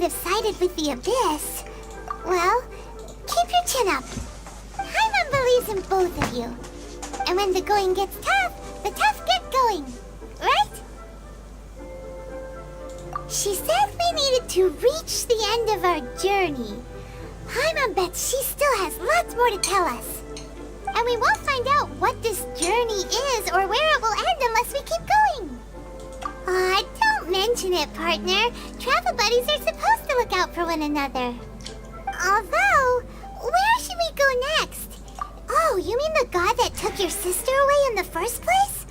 have sided with the Abyss. Well, keep your chin up. Paimon believes in both of you. And when the going gets tough, the tough get going. Right? She said we needed to reach the end of our journey. Paimon bets she still has lots more to tell us. And we won't find out what this journey is or where it will end unless we keep going. Aw, don't mention it, partner. Travel buddies are supposed to look out for one another. Although, where should we go next? Oh, you mean the god that took your sister away in the first place?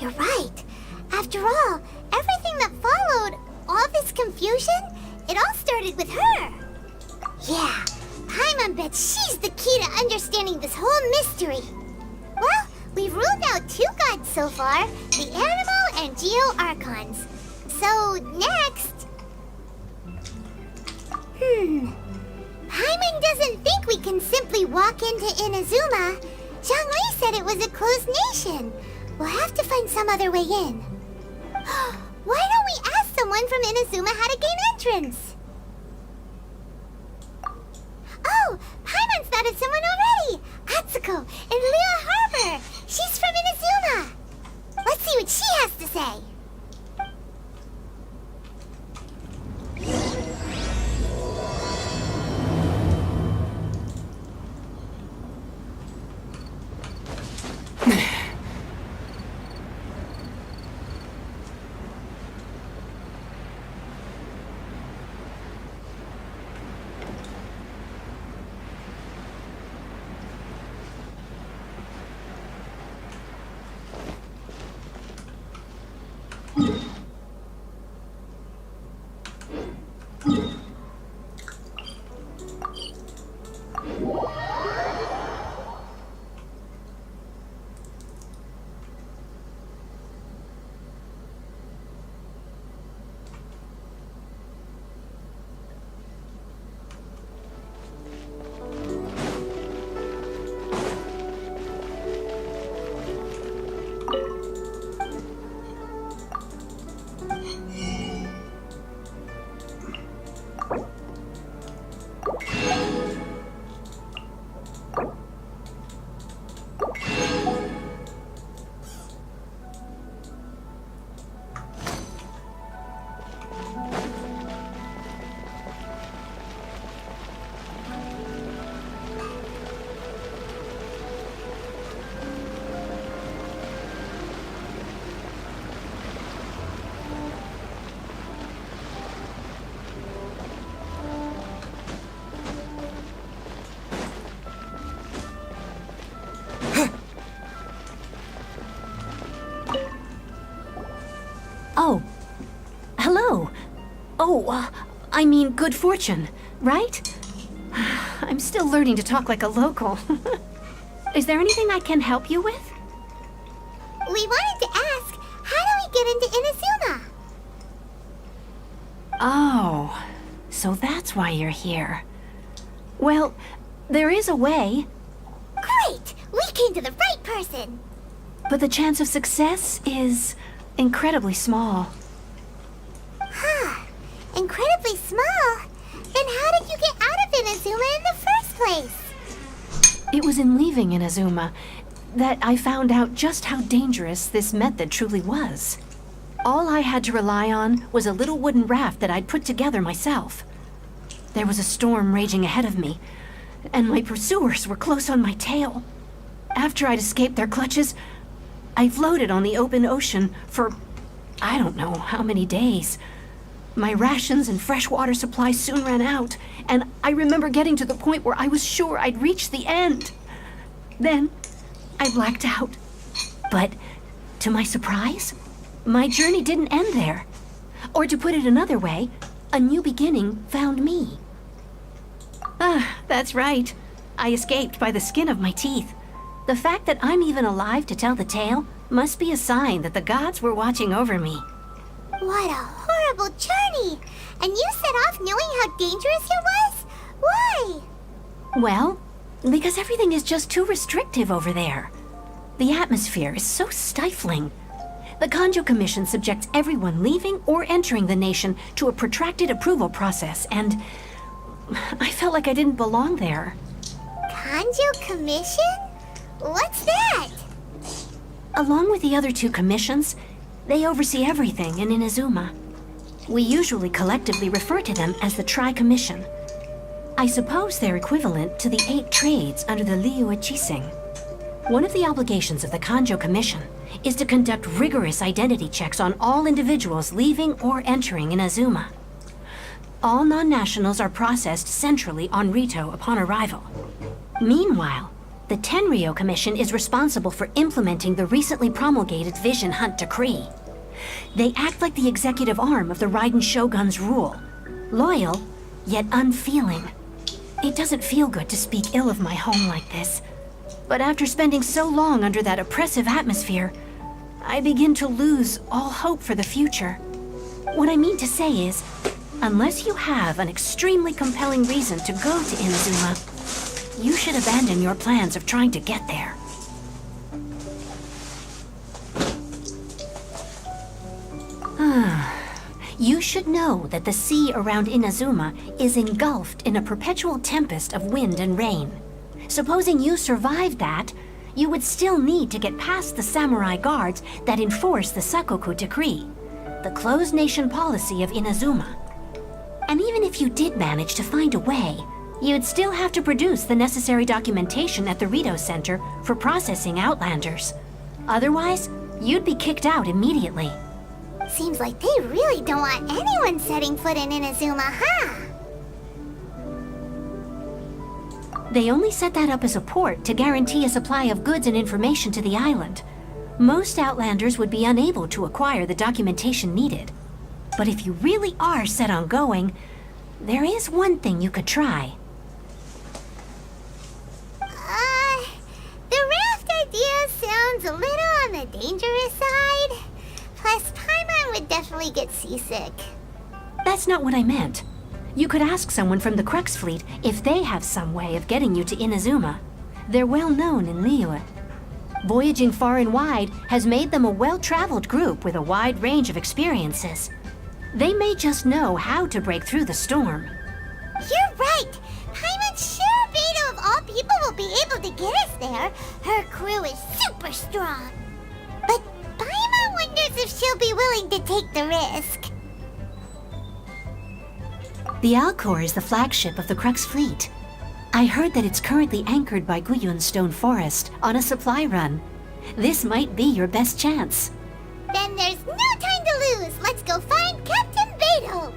You're right. After all, everything that followed, all this confusion, it all started with her. Yeah, Paimon bets she's the key to understanding this whole mystery. Well, we've ruled out 2 gods so far, the Animal and Geo-Archons. So, next... Paimon doesn't think we can simply walk into Inazuma. Zhongli said it was a closed nation. We'll have to find some other way in. Why don't we ask someone from Inazuma how to gain entrance? Oh, Paimon's thought of someone already! Atsuko in Liyue Harbor! She's from Inazuma! Let's see what she has to say! Oh, hello. Oh, I mean good fortune, right? I'm still learning to talk like a local. Is there anything I can help you with? We wanted to ask, how do we get into Inazuma? Oh, so that's why you're here. Well, there is a way. Great! We came to the right person! But the chance of success is incredibly small. Huh. Incredibly small? Then how did you get out of Inazuma in the first place? It was in leaving Inazuma that I found out just how dangerous this method truly was. All I had to rely on was a little wooden raft that I'd put together myself. There was a storm raging ahead of me, and my pursuers were close on my tail. After I'd escaped their clutches, I floated on the open ocean for I don't know how many days. My rations and fresh water supplies soon ran out, and I remember getting to the point where I was sure I'd reached the end. Then I blacked out. But to my surprise, my journey didn't end there. Or to put it another way, a new beginning found me. Ah, that's right. I escaped by the skin of my teeth. The fact that I'm even alive to tell the tale must be a sign that the gods were watching over me. What a horrible journey! And you set off knowing how dangerous it was? Why? Well, because everything is just too restrictive over there. The atmosphere is so stifling. The Kanjo Commission subjects everyone leaving or entering the nation to a protracted approval process, and I felt like I didn't belong there. Kanjo Commission? What's that? Along with the other two commissions, they oversee everything in Inazuma. We usually collectively refer to them as the Tri-Commission. I suppose they're equivalent to the 8 trades under the Liyue Chising. One of the obligations of the Kanjo Commission is to conduct rigorous identity checks on all individuals leaving or entering Inazuma. All non-nationals are processed centrally on Rito upon arrival. Meanwhile, the Tenryo Commission is responsible for implementing the recently promulgated Vision Hunt Decree. They act like the executive arm of the Raiden Shogun's rule. Loyal, yet unfeeling. It doesn't feel good to speak ill of my home like this. But after spending so long under that oppressive atmosphere, I begin to lose all hope for the future. What I mean to say is, unless you have an extremely compelling reason to go to Inazuma, you should abandon your plans of trying to get there. You should know that the sea around Inazuma is engulfed in a perpetual tempest of wind and rain. Supposing you survived that, you would still need to get past the samurai guards that enforce the Sakoku Decree, the closed nation policy of Inazuma. And even if you did manage to find a way, you'd still have to produce the necessary documentation at the Rito Center for processing Outlanders. Otherwise, you'd be kicked out immediately. Seems like they really don't want anyone setting foot in Inazuma, huh? They only set that up as a port to guarantee a supply of goods and information to the island. Most Outlanders would be unable to acquire the documentation needed. But if you really are set on going, there is one thing you could try. The raft idea sounds a little on the dangerous side. Plus, Paimon would definitely get seasick. That's not what I meant. You could ask someone from the Crux Fleet if they have some way of getting you to Inazuma. They're well known in Liyue. Voyaging far and wide has made them a well-traveled group with a wide range of experiences. They may just know how to break through the storm. You're right! Paimon's sure Beto of all people will be able to get us there. Her crew is super strong. But Paimon wonders if she'll be willing to take the risk. The Alcor is the flagship of the Crux Fleet. I heard that it's currently anchored by Guyun Stone Forest on a supply run. This might be your best chance. Then there's no time to lose. Let's go find Captain Beto.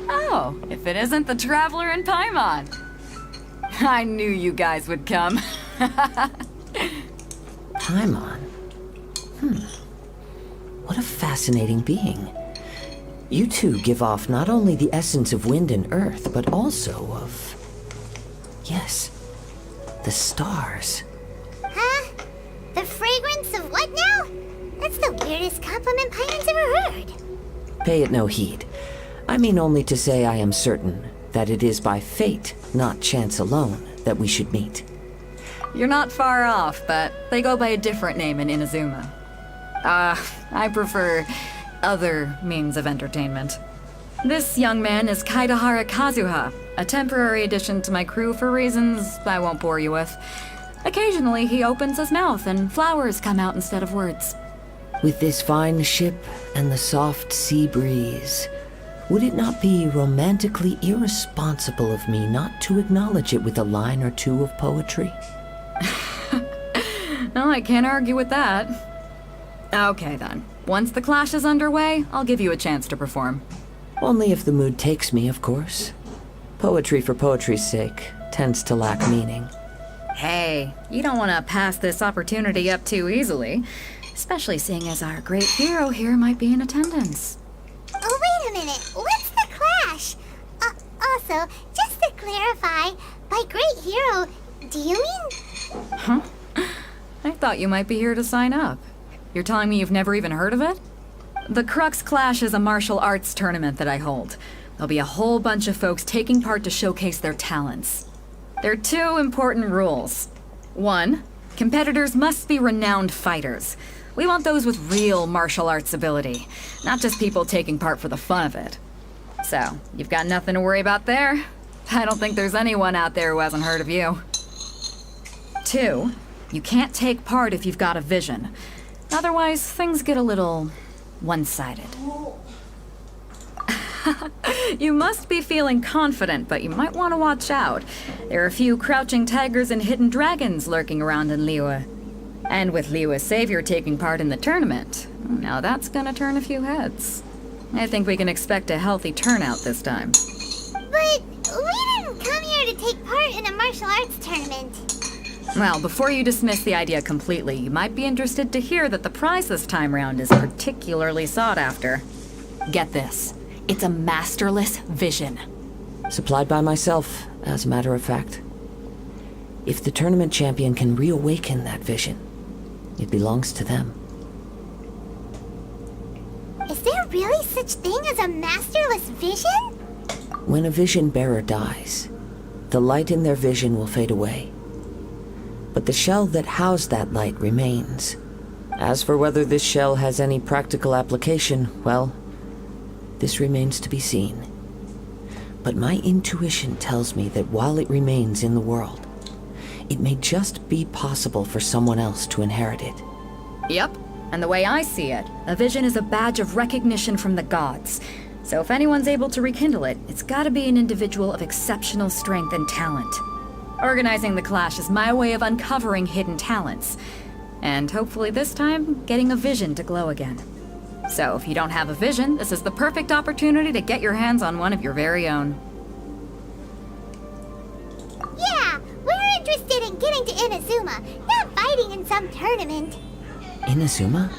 Oh, if it isn't the Traveler and Paimon. I knew you guys would come. Paimon? What a fascinating being. You two give off not only the essence of wind and earth, but also of... yes, the stars. Huh? The fragrance of what now? That's the weirdest compliment Paimon's ever heard. Pay it no heed. I mean only to say I am certain that it is by fate, not chance alone, that we should meet. You're not far off, but they go by a different name in Inazuma. I prefer other means of entertainment. This young man is Kaidahara Kazuha, a temporary addition to my crew for reasons I won't bore you with. Occasionally he opens his mouth and flowers come out instead of words. With this fine ship and the soft sea breeze, would it not be romantically irresponsible of me not to acknowledge it with a line or two of poetry? Well, I can't argue with that. Okay then. Once the clash is underway, I'll give you a chance to perform. Only if the mood takes me, of course. Poetry for poetry's sake tends to lack meaning. Hey, you don't want to pass this opportunity up too easily, especially seeing as our great hero here might be in attendance. Oh, wait a minute. What's the clash? Also, just to clarify, by great hero, do you mean... Huh? I thought you might be here to sign up. You're telling me you've never even heard of it? The Crux Clash is a martial arts tournament that I hold. There'll be a whole bunch of folks taking part to showcase their talents. There are 2 important rules. 1, competitors must be renowned fighters. We want those with real martial arts ability, not just people taking part for the fun of it. So, you've got nothing to worry about there. I don't think there's anyone out there who hasn't heard of you. 2, you can't take part if you've got a vision. Otherwise, things get a little one-sided. You must be feeling confident, but you might want to watch out. There are a few crouching tigers and hidden dragons lurking around in Liyue. And with Liyue's savior taking part in the tournament, now that's gonna turn a few heads. I think we can expect a healthy turnout this time. But we didn't come here to take part in a martial arts tournament. Well, before you dismiss the idea completely, you might be interested to hear that the prize this time round is particularly sought after. Get this. It's a masterless vision. Supplied by myself, as a matter of fact. If the tournament champion can reawaken that vision, it belongs to them. Is there really such thing as a masterless vision? When a vision bearer dies, the light in their vision will fade away. But the shell that housed that light remains. As for whether this shell has any practical application, well, this remains to be seen. But my intuition tells me that while it remains in the world, it may just be possible for someone else to inherit it. Yep, and the way I see it, a vision is a badge of recognition from the gods. So if anyone's able to rekindle it, it's gotta be an individual of exceptional strength and talent. Organizing the clash is my way of uncovering hidden talents. And hopefully this time, getting a vision to glow again. So if you don't have a vision, this is the perfect opportunity to get your hands on one of your very own. Yeah, we're interested in getting to Inazuma, not fighting in some tournament. Inazuma?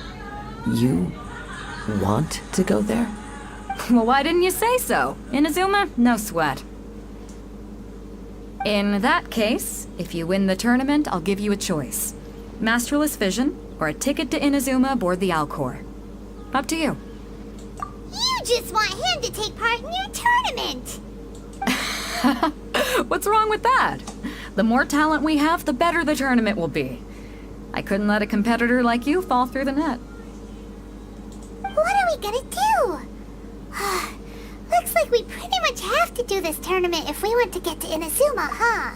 You want to go there? Well, why didn't you say so? Inazuma? No sweat. In that case, if you win the tournament, I'll give you a choice. Masterless Vision, or a ticket to Inazuma aboard the Alcor. Up to you. You just want him to take part in your tournament. What's wrong with that? The more talent we have, the better the tournament will be. I couldn't let a competitor like you fall through the net. What are we gonna do? Looks like we pretty much have to do this tournament if we want to get to Inazuma, huh?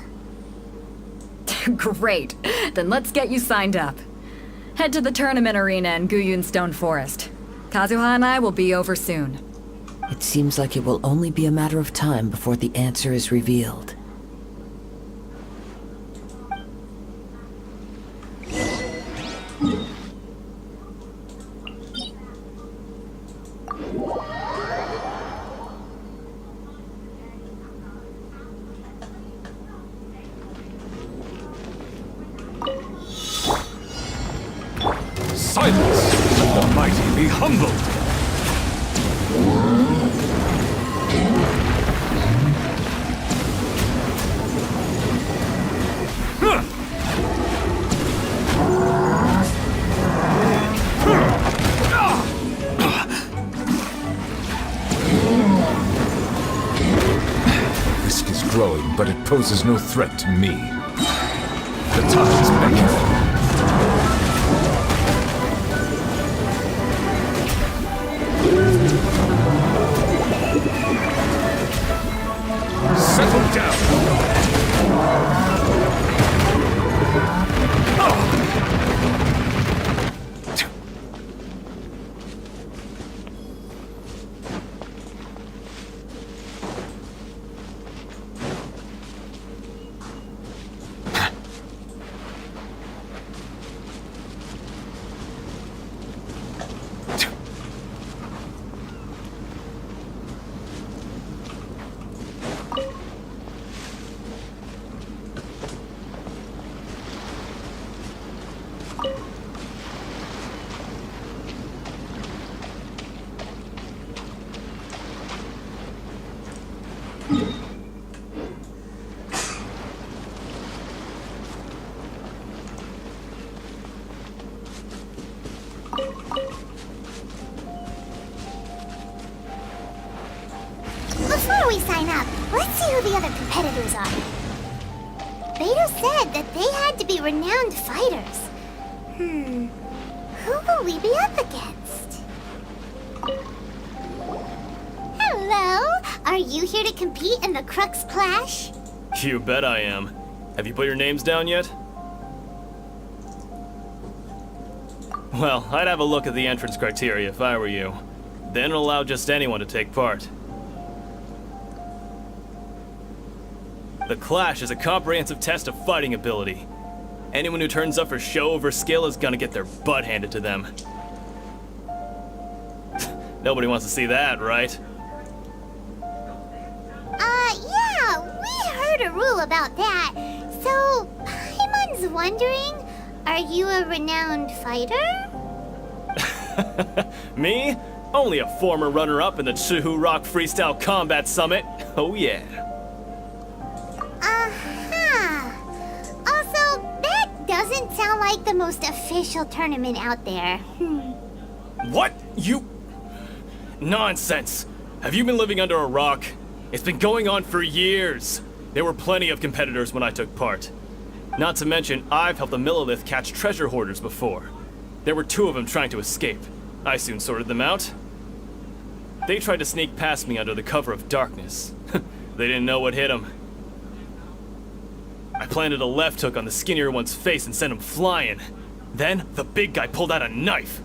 Great. Then let's get you signed up. Head to the tournament arena in Guyun Stone Forest. Kazuha and I will be over soon. It seems like it will only be a matter of time before the answer is revealed. Silence! Let the mighty be humbled! The risk is growing, but it poses no threat to me. The tides beckon. Settle down! Before we sign up, let's see who the other competitors are. Beto said that they had to be renowned fighters. Who will we be up against? Hello? Are you here to compete in the Crux Clash? You bet I am. Have you put your names down yet? Well, I'd have a look at the entrance criteria if I were you. Then allow just anyone to take part. The Clash is a comprehensive test of fighting ability. Anyone who turns up for show over skill is gonna get their butt handed to them. Nobody wants to see that, right? Yeah, we heard a rule about that. So, Paimon's wondering, are you a renowned fighter? Me? Only a former runner-up in the c2-0 Freestyle Combat Summit. Oh yeah. Also, that doesn't sound like the most official tournament out there. What? You... Nonsense. Have you been living under a rock? It's been going on for years. There were plenty of competitors when I took part. Not to mention, I've helped the Millilith catch treasure hoarders before. There were 2 of them trying to escape. I soon sorted them out. They tried to sneak past me under the cover of darkness. They didn't know what hit them. I planted a left hook on the skinnier one's face and sent him flying. Then, the big guy pulled out a knife.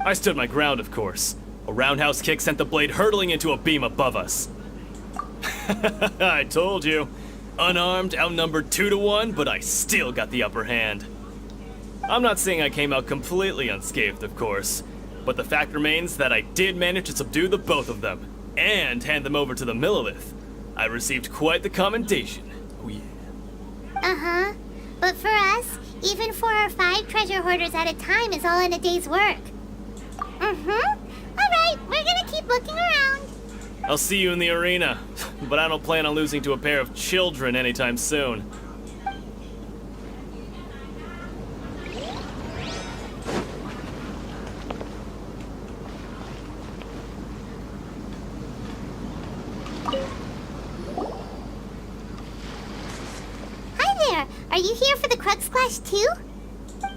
I stood my ground, of course. A roundhouse kick sent the blade hurtling into a beam above us. I told you. Unarmed, outnumbered 2-1, but I still got the upper hand. I'm not saying I came out completely unscathed, of course, but the fact remains that I did manage to subdue the both of them, and hand them over to the Millilith. I received quite the commendation. Oh yeah. But for us, even 4 or 5 treasure hoarders at a time is all in a day's work. Alright, we're gonna keep looking around. I'll see you in the arena, but I don't plan on losing to a pair of children anytime soon. Hi there, are you here for the Crux Clash too?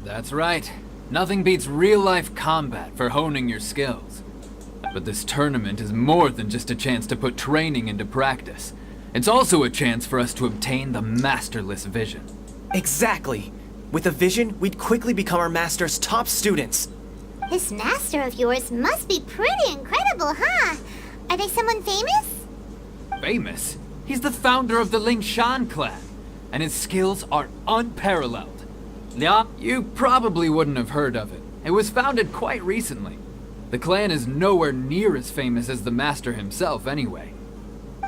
That's right. Nothing beats real-life combat for honing your skills. But this tournament is more than just a chance to put training into practice. It's also a chance for us to obtain the masterless vision. Exactly. With a vision, we'd quickly become our master's top students. This master of yours must be pretty incredible, huh? Are they someone famous? Famous? He's the founder of the Lingshan clan, and his skills are unparalleled. Yeah, you probably wouldn't have heard of it. It was founded quite recently. The clan is nowhere near as famous as the master himself anyway.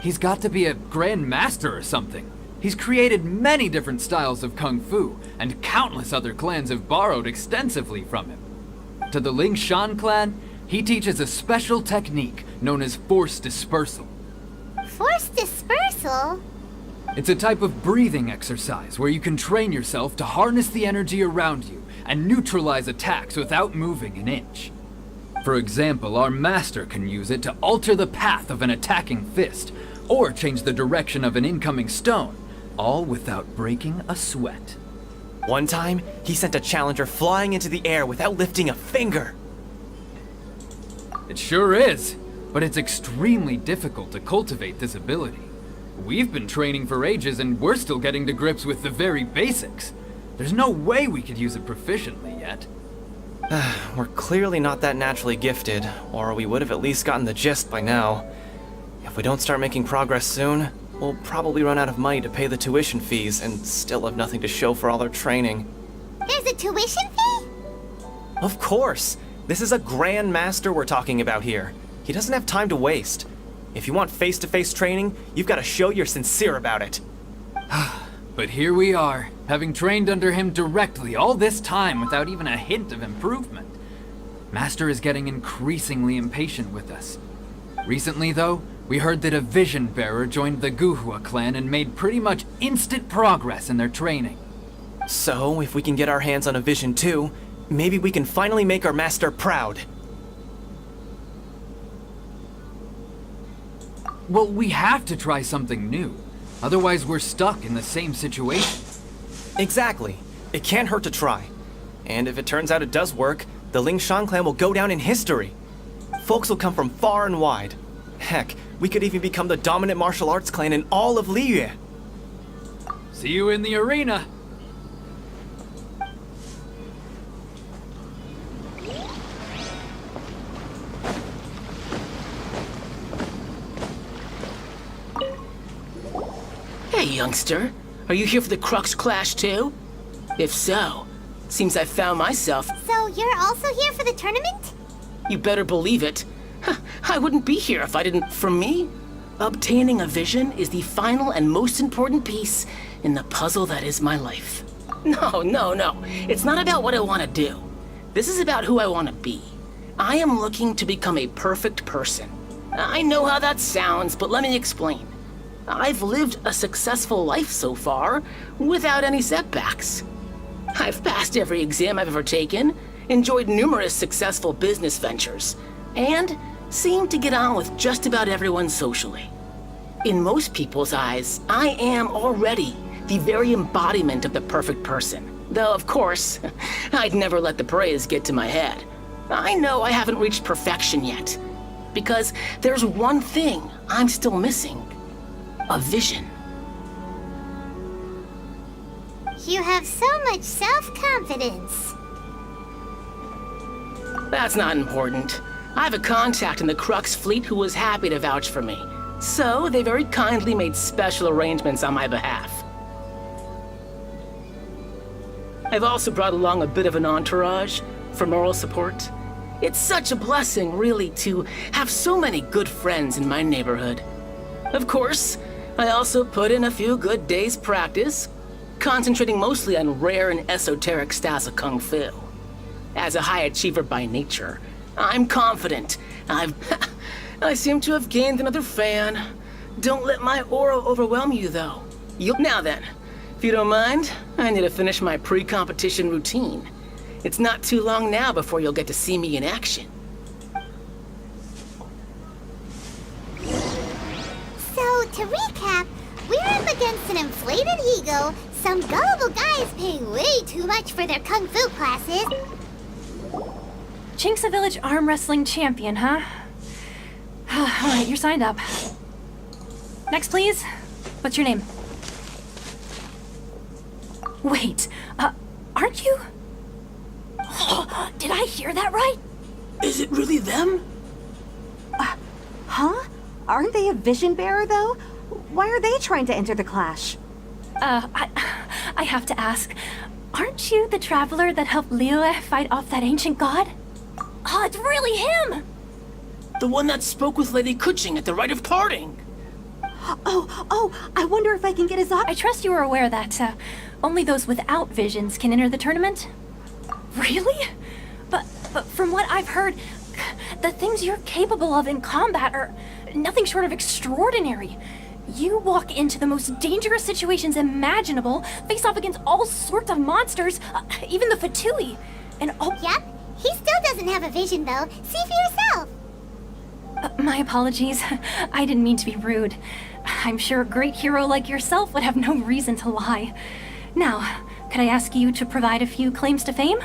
He's got to be a grand master or something. He's created many different styles of kung fu, and countless other clans have borrowed extensively from him. To the Lingshan clan, he teaches a special technique known as force dispersal. Force dispersal? It's a type of breathing exercise where you can train yourself to harness the energy around you and neutralize attacks without moving an inch. For example, our master can use it to alter the path of an attacking fist, or change the direction of an incoming stone, all without breaking a sweat. One time, he sent a challenger flying into the air without lifting a finger. It sure is, but it's extremely difficult to cultivate this ability. We've been training for ages and we're still getting to grips with the very basics. There's no way we could use it proficiently yet. We're clearly not that naturally gifted, or we would have at least gotten the gist by now. If we don't start making progress soon, we'll probably run out of money to pay the tuition fees and still have nothing to show for all our training. There's a tuition fee? Of course! This is a Grand Master we're talking about here. He doesn't have time to waste. If you want face-to-face training, you've got to show you're sincere about it. But here we are, having trained under him directly all this time without even a hint of improvement. Master is getting increasingly impatient with us. Recently, though, We heard that a vision bearer joined the Guhua clan and made pretty much instant progress in their training. So, if we can get our hands on a vision too, maybe we can finally make our master proud. Well, we have to try something new. Otherwise, we're stuck in the same situation. Exactly. It can't hurt to try. And if it turns out it does work, the Lingshan clan will go down in history. Folks will come from far and wide. Heck, we could even become the dominant martial arts clan in all of Liyue. See you in the arena. Hey, youngster. Are you here for the Crux Clash too? If so, seems I found myself. So you're also here for the tournament? You better believe it. I wouldn't be here if I didn't. For me, obtaining a vision is the final and most important piece in the puzzle that is my life. No. It's not about what I want to do. This is about who I want to be. I am looking to become a perfect person. I know how that sounds, but let me explain. I've lived a successful life so far, without any setbacks. I've passed every exam I've ever taken, enjoyed numerous successful business ventures, and seem to get on with just about everyone socially. In most people's eyes, I am already the very embodiment of the perfect person. Though, of course, I'd never let the praise get to my head. I know I haven't reached perfection yet, because there's one thing I'm still missing. A vision. You have so much self-confidence. That's not important. I have a contact in the Crux fleet who was happy to vouch for me. So they very kindly made special arrangements on my behalf. I've also brought along a bit of an entourage for moral support. It's such a blessing, really, to have so many good friends in my neighborhood. Of course, I also put in a few good days' practice, concentrating mostly on rare and esoteric styles of Kung Fu. As a high achiever by nature, I'm confident I seem to have gained another fan. Don't let my aura overwhelm you, though. Now then, if you don't mind, I need to finish my pre-competition routine. It's not too long now before you'll get to see me in action. So, to recap, we're up against an inflated ego, some gullible guys paying way too much for their kung fu classes. Chink's a village arm wrestling champion, huh? Alright, you're signed up. Next, please. What's your name? Wait, aren't you? Did I hear that right? Is it really them? Huh? Aren't they a vision bearer, though? Why are they trying to enter the clash? I have to ask, aren't you the traveler that helped Liyue fight off that ancient god? Oh, it's really him! The one that spoke with Lady Kuching at the rite of parting. Oh, I wonder if I can get his I trust you are aware that, only those without visions can enter the tournament? Really? But from what I've heard, the things you're capable of in combat are nothing short of extraordinary. You walk into the most dangerous situations imaginable, face off against all sorts of monsters, even the Fatui, and all— Yep, he still doesn't have a vision, though. See for yourself. My apologies. I didn't mean to be rude. I'm sure a great hero like yourself would have no reason to lie. Now, could I ask you to provide a few claims to fame?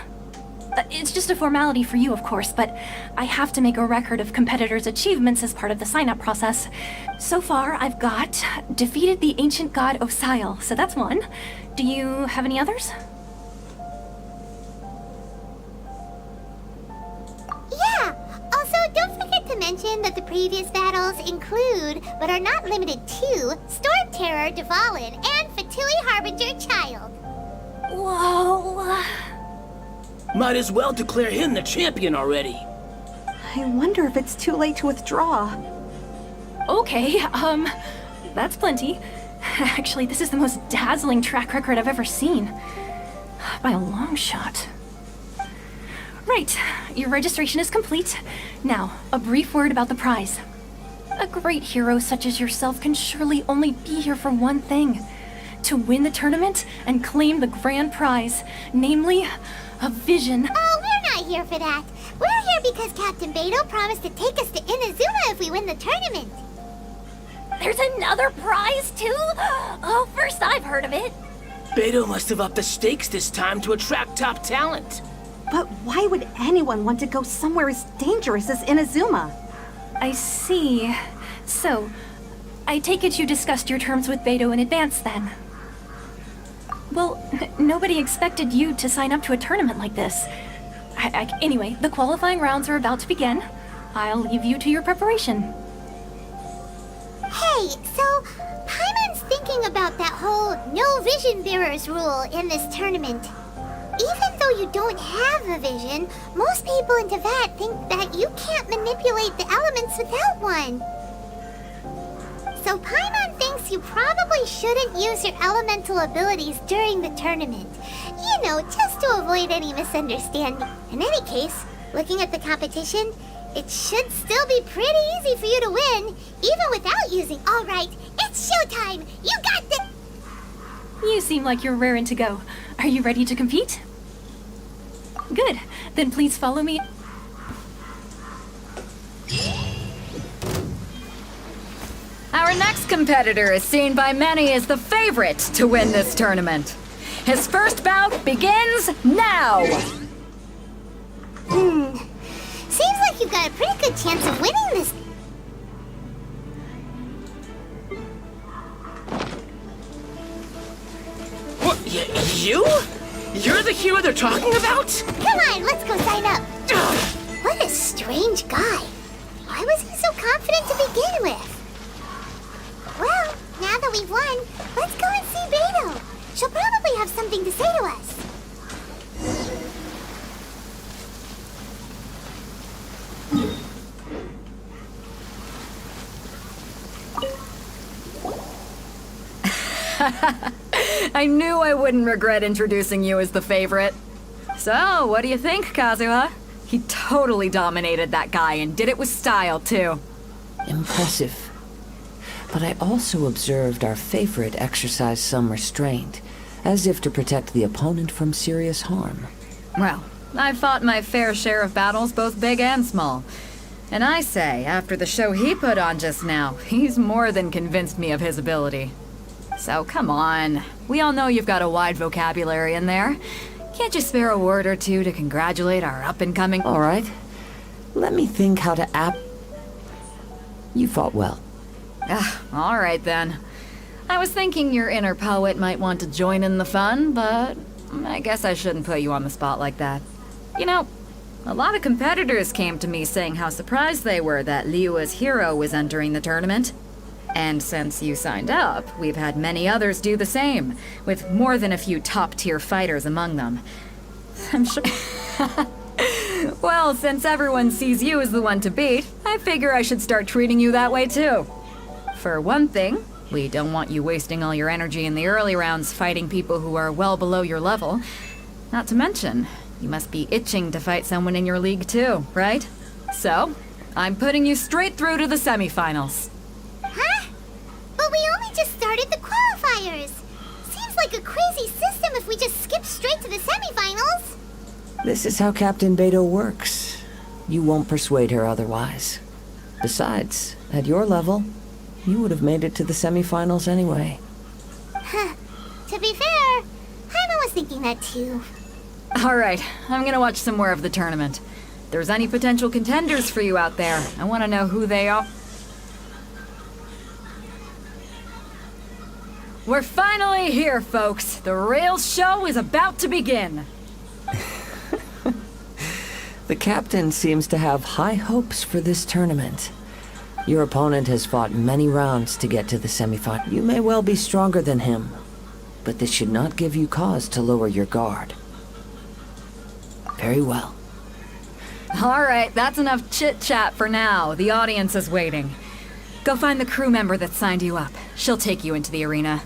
It's just a formality for you, of course, but I have to make a record of competitors' achievements as part of the sign-up process. So far, I've got defeated the ancient god Osile, so that's one. Do you have any others? Yeah! Also, don't forget to mention that the previous battles include, but are not limited to, Storm Terror Devalin and Fatui Harbinger Child. Whoa. Might as well declare him the champion already. I wonder if it's too late to withdraw. Okay, that's plenty. Actually, this is the most dazzling track record I've ever seen. By a long shot. Right, your registration is complete. Now, a brief word about the prize. A great hero such as yourself can surely only be here for one thing. To win the tournament and claim the grand prize, namely, a vision. Oh, we're not here for that. We're here because Captain Beto promised to take us to Inazuma if we win the tournament. There's another prize, too? Oh, first I've heard of it. Beto must have upped the stakes this time to attract top talent. But why would anyone want to go somewhere as dangerous as Inazuma? I see. So, I take it you discussed your terms with Beto in advance, then? Well, nobody expected you to sign up to a tournament like this. Anyway, the qualifying rounds are about to begin. I'll leave you to your preparation. Hey, so Paimon's thinking about that whole no vision bearers rule in this tournament. Even though you don't have a vision, most people in Teyvat think that you can't manipulate the elements without one. So Paimon thinks you probably shouldn't use your elemental abilities during the tournament. You know, just to avoid any misunderstanding. In any case, looking at the competition, it should still be pretty easy for you to win, even without using. All right, it's showtime. You got the... You seem like you're raring to go. Are you ready to compete? Good. Then please follow me. Our next competitor is seen by many as the favorite to win this tournament. His first bout begins now! Seems like you've got a pretty good chance of winning this. What, you? You're the hero they're talking about? Come on, let's go sign up. What a strange guy. Why was he so confident to begin with? Well, now that we've won, let's go and see Beto. She'll probably have something to say to us. I knew I wouldn't regret introducing you as the favorite. So, what do you think, Kazuha? He totally dominated that guy and did it with style, too. Impressive. But I also observed our favorite exercise some restraint, as if to protect the opponent from serious harm. Well, I've fought my fair share of battles, both big and small. And I say, after the show he put on just now, he's more than convinced me of his ability. So come on, we all know you've got a wide vocabulary in there. Can't you spare a word or two to congratulate our up-and-coming... All right. Let me think how to You fought well. All right then. I was thinking your inner poet might want to join in the fun, but I guess I shouldn't put you on the spot like that. You know, a lot of competitors came to me saying how surprised they were that Liyue's hero was entering the tournament. And since you signed up, we've had many others do the same, with more than a few top-tier fighters among them. I'm sure... Well, since everyone sees you as the one to beat, I figure I should start treating you that way too. For one thing, we don't want you wasting all your energy in the early rounds fighting people who are well below your level. Not to mention, you must be itching to fight someone in your league too, right? So, I'm putting you straight through to the semifinals. Huh? But we only just started the qualifiers. Seems like a crazy system if we just skip straight to the semifinals. This is how Captain Beto works. You won't persuade her otherwise. Besides, at your level, you would have made it to the semifinals anyway. Huh. To be fair, Paimon was thinking that too. Alright, I'm gonna watch some more of the tournament. If there's any potential contenders for you out there, I want to know who they are. We're finally here, folks. The real show is about to begin. The captain seems to have high hopes for this tournament. Your opponent has fought many rounds to get to the semifinal. You may well be stronger than him, but this should not give you cause to lower your guard. Very well. Alright, that's enough chit-chat for now. The audience is waiting. Go find the crew member that signed you up. She'll take you into the arena.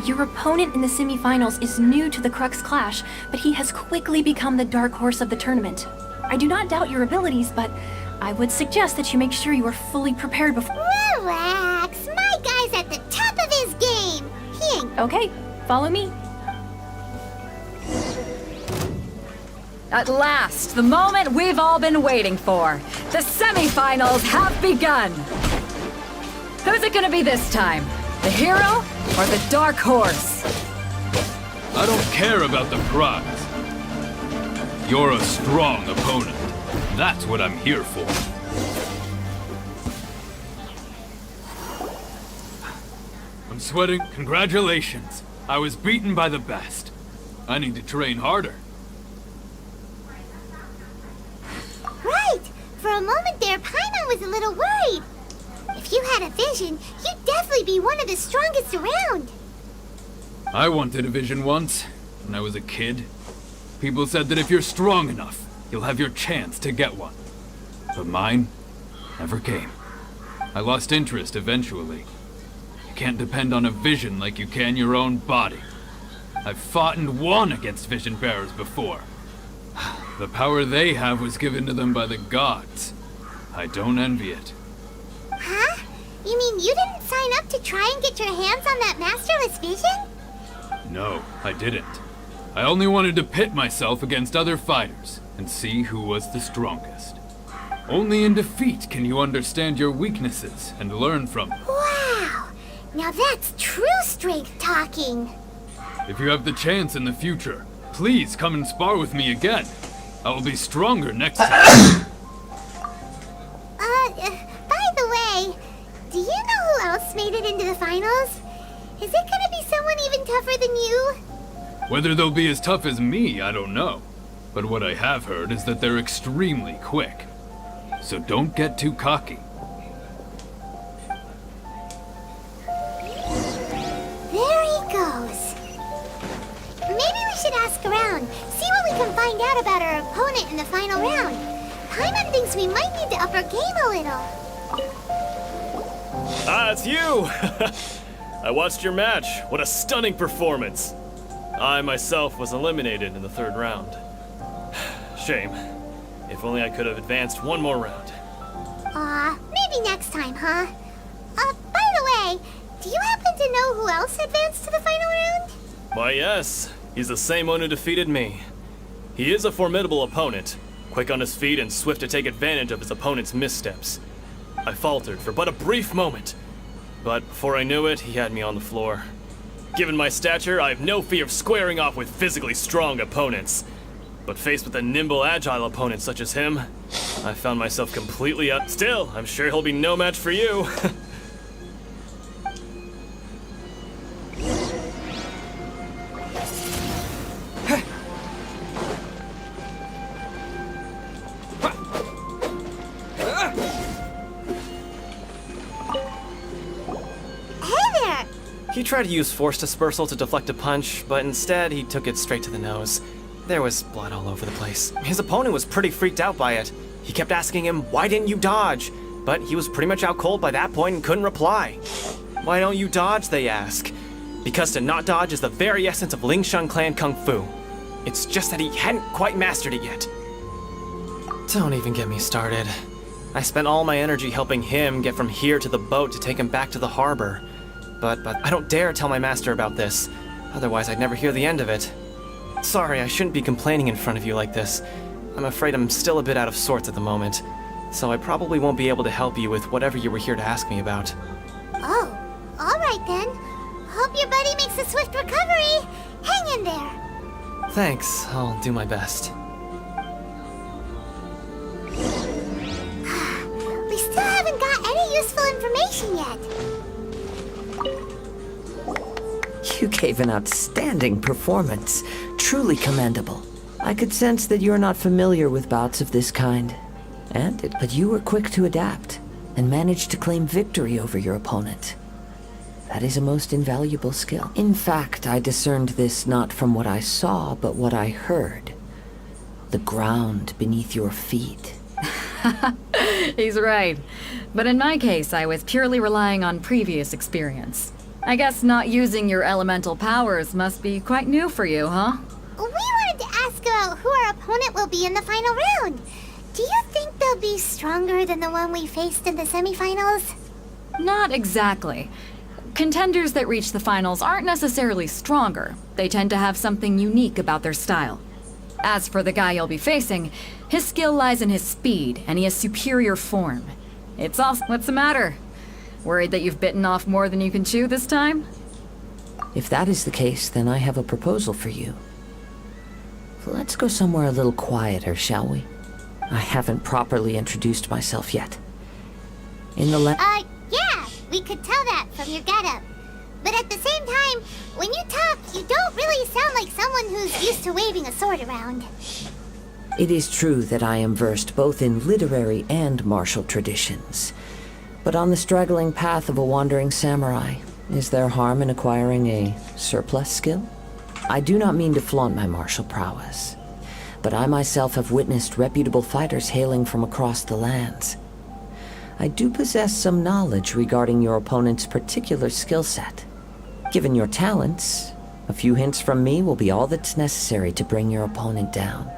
Your opponent in the semifinals is new to the Crux Clash, but he has quickly become the dark horse of the tournament. I do not doubt your abilities, but I would suggest that you make sure you are fully prepared before— Relax, my guy's at the top of his game. He ain't— Okay, follow me. At last, the moment we've all been waiting for. The semifinals have begun. Who's it gonna be this time? The hero or the dark horse? I don't care about the prize. You're a strong opponent. That's what I'm here for. I'm sweating. Congratulations. I was beaten by the best. I need to train harder. Right. For a moment there, Paimon was a little worried. If you had a vision, you'd definitely be one of the strongest around. I wanted a vision once, when I was a kid. People said that if you're strong enough, you'll have your chance to get one. But mine never came. I lost interest eventually. You can't depend on a vision like you can your own body. I've fought and won against vision bearers before. The power they have was given to them by the gods. I don't envy it. Huh? You mean you didn't sign up to try and get your hands on that masterless vision? No, I didn't. I only wanted to pit myself against other fighters and see who was the strongest. Only in defeat can you understand your weaknesses and learn from them. Wow! Now that's true strength talking. If you have the chance in the future, please come and spar with me again. I will be stronger next time. By the way, do you know who else made it into the finals? Is it gonna be someone even tougher than you? Whether they'll be as tough as me, I don't know. But what I have heard is that they're extremely quick. So don't get too cocky. There he goes. Maybe we should ask around, see what we can find out about our opponent in the final round. Paimon thinks we might need to up our game a little. Ah, it's you! I watched your match. What a stunning performance. I myself was eliminated in the third round. Shame. If only I could have advanced one more round. Maybe next time, huh? By the way, do you happen to know who else advanced to the final round? Why, yes. He's the same one who defeated me. He is a formidable opponent, quick on his feet and swift to take advantage of his opponent's missteps. I faltered for but a brief moment, but before I knew it, he had me on the floor. Given my stature, I have no fear of squaring off with physically strong opponents. But faced with a nimble, agile opponent such as him, I found myself completely up. Still, I'm sure he'll be no match for you. He tried to use force dispersal to deflect a punch, but instead he took it straight to the nose. There was blood all over the place. His opponent was pretty freaked out by it. He kept asking him, "Why didn't you dodge?" But he was pretty much out cold by that point and couldn't reply. "Why don't you dodge?" they ask. Because to not dodge is the very essence of Lingshan clan kung fu. It's just that he hadn't quite mastered it yet. Don't even get me started. I spent all my energy helping him get from here to the boat to take him back to the harbor. But I don't dare tell my master about this. Otherwise, I'd never hear the end of it. Sorry, I shouldn't be complaining in front of you like this. I'm afraid I'm still a bit out of sorts at the moment. So I probably won't be able to help you with whatever you were here to ask me about. Oh, all right then. Hope your buddy makes a swift recovery. Hang in there. Thanks, I'll do my best. We still haven't got any useful information yet. You gave an outstanding performance. Truly commendable. I could sense that you're not familiar with bouts of this kind. But you were quick to adapt and managed to claim victory over your opponent. That is a most invaluable skill. In fact, I discerned this not from what I saw, but what I heard. The ground beneath your feet. He's right. But in my case, I was purely relying on previous experience. I guess not using your elemental powers must be quite new for you, huh? We wanted to ask about who our opponent will be in the final round. Do you think they'll be stronger than the one we faced in the semifinals? Not exactly. Contenders that reach the finals aren't necessarily stronger. They tend to have something unique about their style. As for the guy you'll be facing, his skill lies in his speed, and he has superior form. It's all... What's the matter? Worried that you've bitten off more than you can chew this time? If that is the case, then I have a proposal for you. Let's go somewhere a little quieter, shall we? I haven't properly introduced myself yet. In the Yeah, we could tell that from your getup. But at the same time, when you talk, you don't really sound like someone who's used to waving a sword around. It is true that I am versed both in literary and martial traditions. But on the straggling path of a wandering samurai, is there harm in acquiring a surplus skill? I do not mean to flaunt my martial prowess, but I myself have witnessed reputable fighters hailing from across the lands. I do possess some knowledge regarding your opponent's particular skill set. Given your talents, a few hints from me will be all that's necessary to bring your opponent down.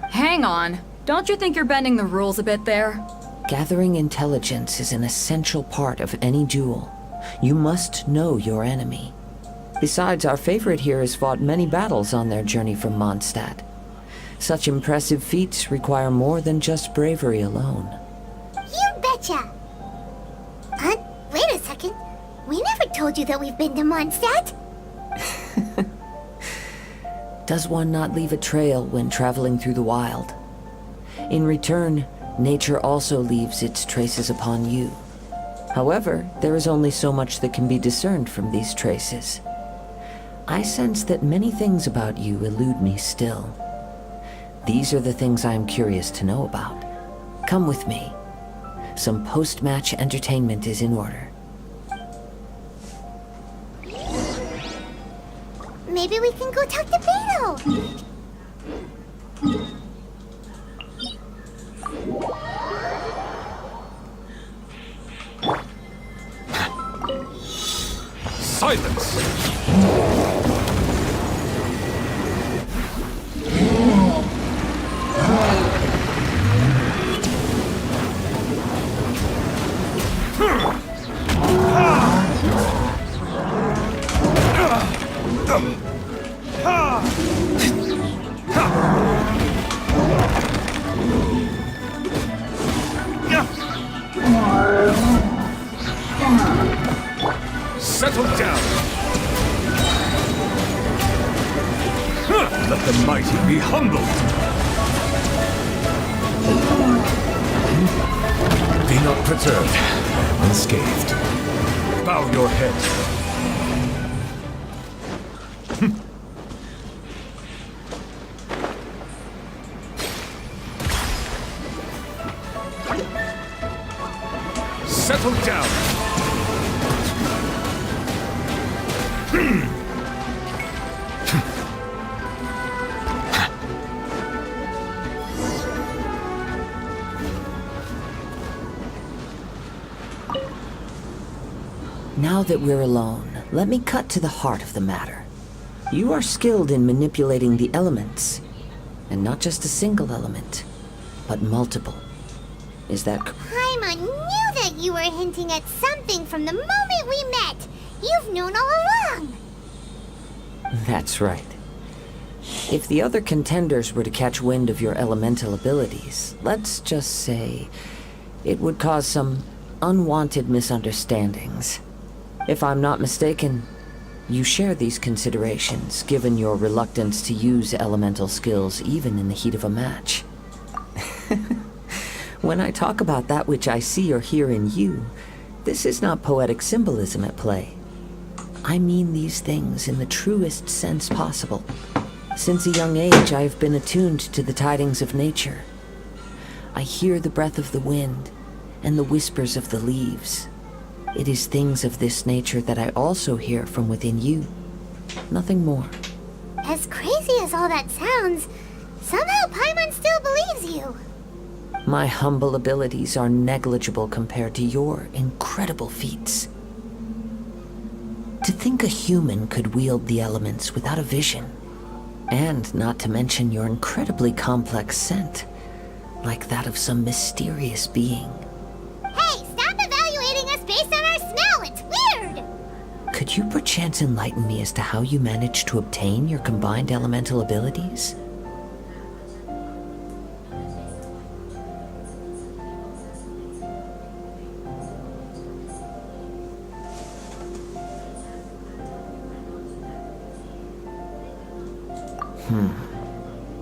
Hang on. Don't you think you're bending the rules a bit there? Gathering intelligence is an essential part of any duel. You must know your enemy. Besides, our favorite here has fought many battles on their journey from Mondstadt. Such impressive feats require more than just bravery alone. You betcha! Wait a second. We never told you that we've been to Mondstadt. Does one not leave a trail when traveling through the wild? In return, nature also leaves its traces upon you. However, there is only so much that can be discerned from these traces. I sense that many things about you elude me still. These are the things I am curious to know about. Come with me. Some post-match entertainment is in order. Maybe we can go talk to Beto. Silence! Settle down! Let the mighty be humbled! Be not perturbed, unscathed. Bow your head. Settle down! Now that we're alone, let me cut to the heart of the matter. You are skilled in manipulating the elements, and not just a single element, but multiple. Is that Paimon knew that you were hinting at something from the moment we met. You've known all along. That's right. If the other contenders were to catch wind of your elemental abilities, let's just say it would cause some unwanted misunderstandings. If I'm not mistaken, you share these considerations, given your reluctance to use elemental skills even in the heat of a match. When I talk about that which I see or hear in you, this is not poetic symbolism at play. I mean these things in the truest sense possible. Since a young age, I have been attuned to the tidings of nature. I hear the breath of the wind and the whispers of the leaves. It is things of this nature that I also hear from within you. Nothing more. As crazy as all that sounds, somehow Paimon still believes you. My humble abilities are negligible compared to your incredible feats. To think a human could wield the elements without a vision. And not to mention your incredibly complex scent, like that of some mysterious being. Hey, stop evaluating us based on our smell! It's weird! Could you perchance enlighten me as to how you managed to obtain your combined elemental abilities?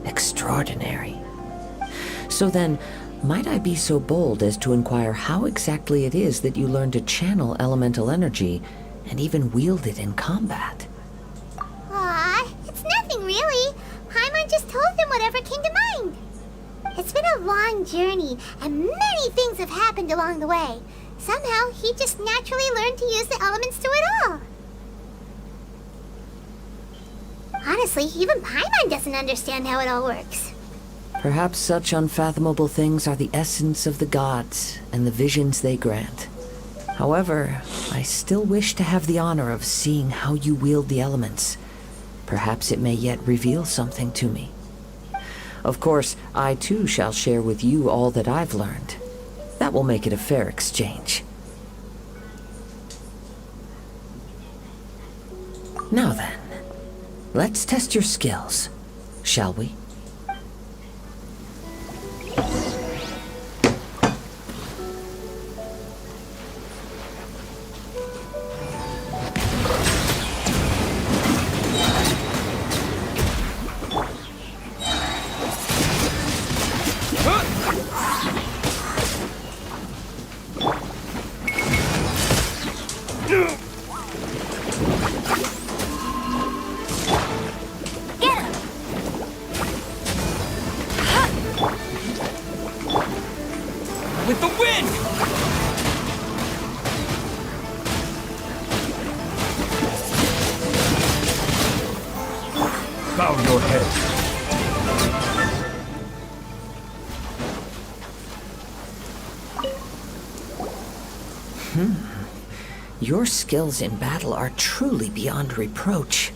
Extraordinary. So then, might I be so bold as to inquire how exactly it is that you learn to channel elemental energy and even wield it in combat? Aw, it's nothing really. Paimon just told him whatever came to mind. It's been a long journey, and many things have happened along the way. Somehow, he just naturally learned to use the elements through it all. Honestly, even Paimon doesn't understand how it all works. Perhaps such unfathomable things are the essence of the gods and the visions they grant. However, I still wish to have the honor of seeing how you wield the elements. Perhaps it may yet reveal something to me. Of course, I too shall share with you all that I've learned. That will make it a fair exchange. Now then, let's test your skills, shall we? With the wind! Bow your head. Your skills in battle are truly beyond reproach.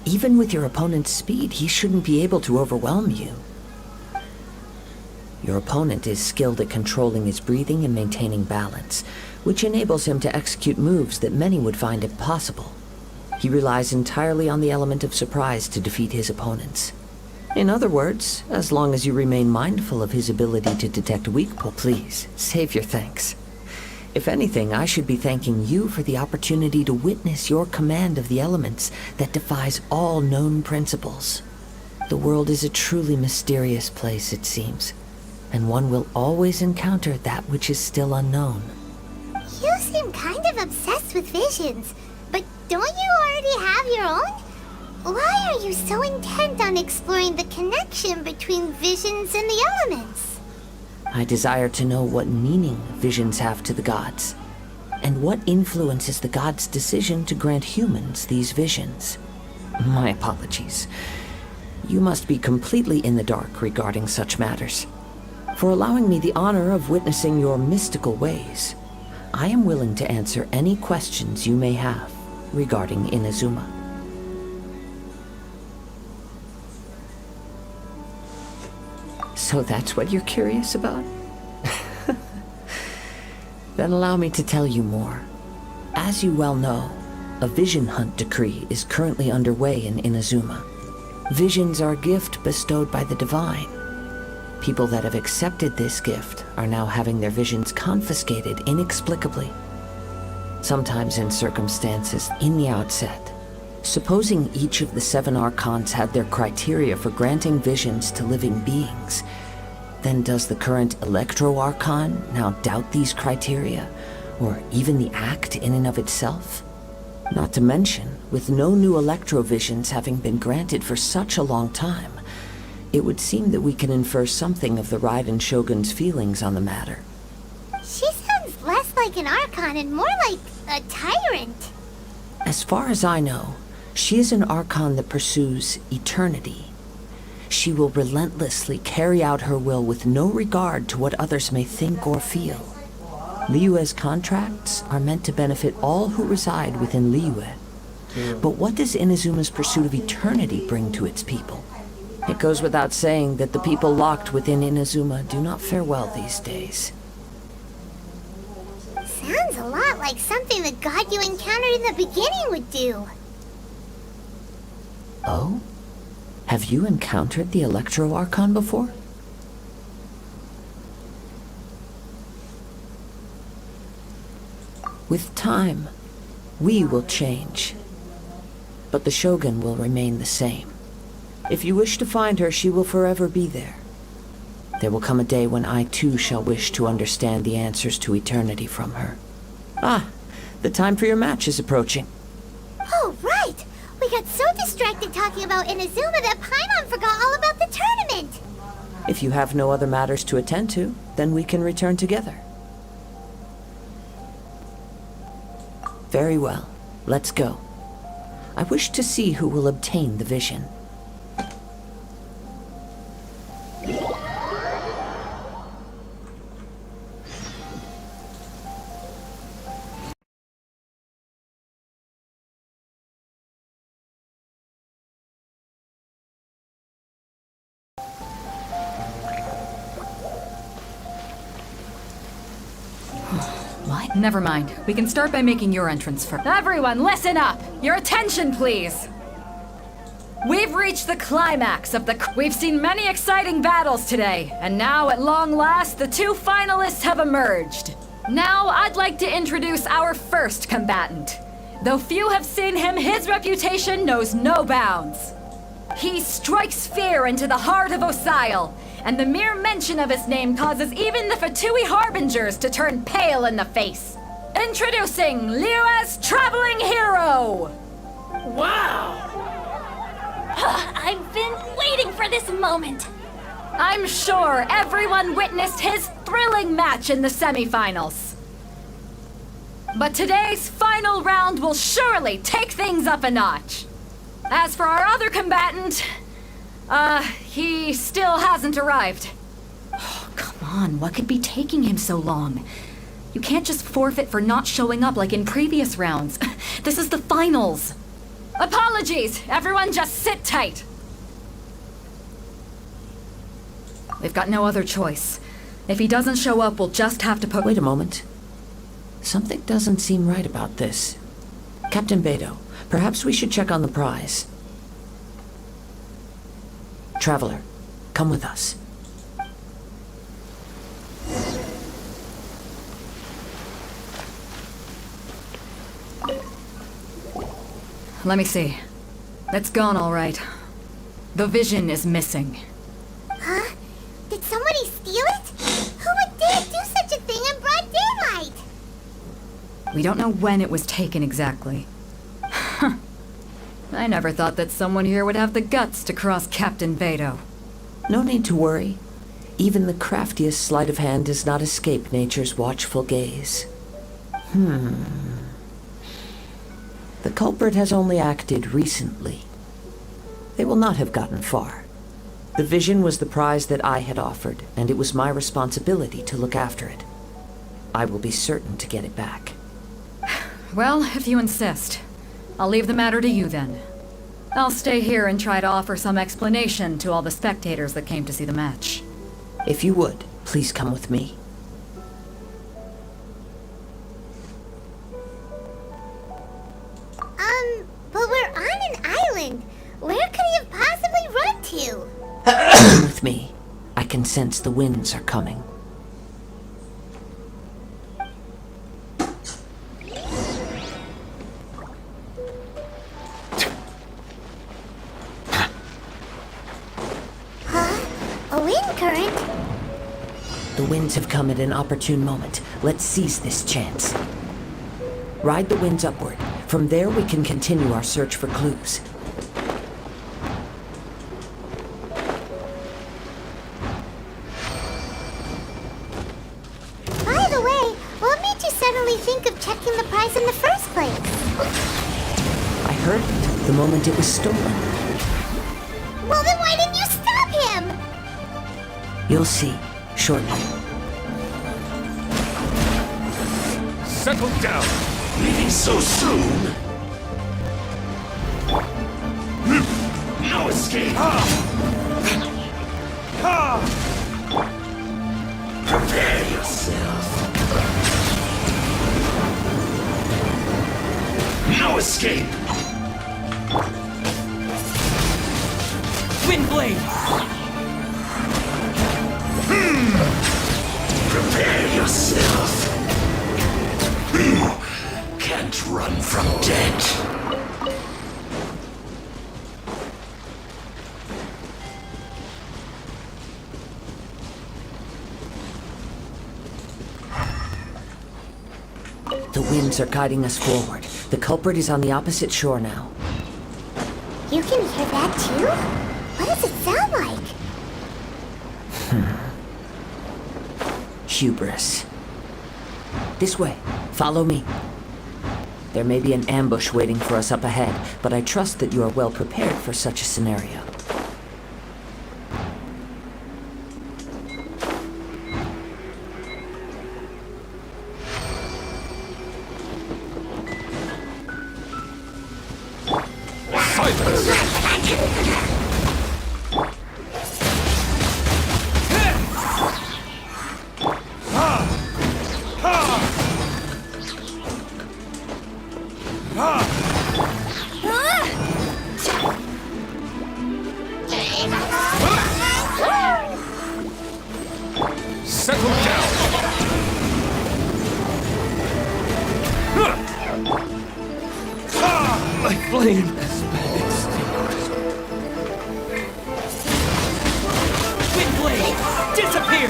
Even with your opponent's speed, he shouldn't be able to overwhelm you. Your opponent is skilled at controlling his breathing and maintaining balance, which enables him to execute moves that many would find impossible. He relies entirely on the element of surprise to defeat his opponents. In other words, as long as you remain mindful of his ability to detect weak points, please, save your thanks. If anything, I should be thanking you for the opportunity to witness your command of the elements that defies all known principles. The world is a truly mysterious place, it seems, and one will always encounter that which is still unknown. You seem kind of obsessed with visions, but don't you already have your own? Why are you so intent on exploring the connection between visions and the elements? I desire to know what meaning visions have to the gods, and what influences the gods' decision to grant humans these visions. My apologies. You must be completely in the dark regarding such matters. For allowing me the honor of witnessing your mystical ways, I am willing to answer any questions you may have regarding Inazuma. So that's what you're curious about? Then allow me to tell you more. As you well know, a vision hunt decree is currently underway in Inazuma. Visions are a gift bestowed by the divine. People that have accepted this gift are now having their visions confiscated inexplicably. Sometimes in circumstances in the outset. Supposing each of the 7 archons had their criteria for granting visions to living beings, then does the current Electro Archon now doubt these criteria, or even the act in and of itself? Not to mention, with no new Electro visions having been granted for such a long time, it would seem that we can infer something of the Raiden Shogun's feelings on the matter. She sounds less like an Archon and more like a tyrant. As far as I know, she is an Archon that pursues eternity. She will relentlessly carry out her will with no regard to what others may think or feel. Liyue's contracts are meant to benefit all who reside within Liyue, But what does Inazuma's pursuit of eternity bring to its people? It goes without saying that the people locked within Inazuma do not fare well these days. Sounds a lot like something the god you encountered in the beginning would do. Oh? Have you encountered the Electro Archon before? With time, we will change. But the Shogun will remain the same. If you wish to find her, she will forever be there. There will come a day when I too shall wish to understand the answers to eternity from her. Ah, the time for your match is approaching. Oh, right! We got so distracted talking about Inazuma that Paimon forgot all about the tournament! If you have no other matters to attend to, then we can return together. Very well. Let's go. I wish to see who will obtain the vision. What? Never mind. We can start by making your entrance first. Everyone, listen up! Your attention, please! We've reached the climax of We've seen many exciting battles today, and now, at long last, the two finalists have emerged. Now, I'd like to introduce our first combatant. Though few have seen him, his reputation knows no bounds. He strikes fear into the heart of Osile, and the mere mention of his name causes even the Fatui Harbingers to turn pale in the face. Introducing Liyue's Traveling Hero! Wow! I've been waiting for this moment! I'm sure everyone witnessed his thrilling match in the semifinals. But today's final round will surely take things up a notch. As for our other combatant, he still hasn't arrived. Oh, come on, what could be taking him so long? You can't just forfeit for not showing up like in previous rounds. This is the finals. Apologies! Everyone just sit tight! We've got no other choice. If he doesn't show up, we'll just have to put— Wait a moment. Something doesn't seem right about this. Captain Beidou, perhaps we should check on the prize. Traveler, come with us. Let me see. It's gone all right. The vision is missing. Huh? Did somebody steal it? Who would dare do such a thing in broad daylight? We don't know when it was taken exactly. I never thought that someone here would have the guts to cross Captain Beidou. No need to worry. Even the craftiest sleight of hand does not escape nature's watchful gaze. The culprit has only acted recently. They will not have gotten far. The vision was the prize that I had offered, and it was my responsibility to look after it. I will be certain to get it back. Well, if you insist. I'll leave the matter to you then. I'll stay here and try to offer some explanation to all the spectators that came to see the match. If you would, please come with me. But we're on an island. Where could he have possibly run to? Come with me. I can sense the winds are coming. A wind current? The winds have come at an opportune moment. Let's seize this chance. Ride the winds upward. From there we can continue our search for clues. By the way, what made you suddenly think of checking the prize in the first place? I heard it the moment it was stolen. Well, then why didn't you stop him? You'll see, shortly. Settle down! Leaving so soon? escape. Prepare yourself. No escape. Wind blade! Prepare yourself. Can't run from death. The winds are guiding us forward. The culprit is on the opposite shore now. You can hear that too? What does it sound like? Hubris. This way. Follow me. There may be an ambush waiting for us up ahead, but I trust that you are well prepared for such a scenario. Settle down! My flame has been extinguished. Wind blade! Disappear!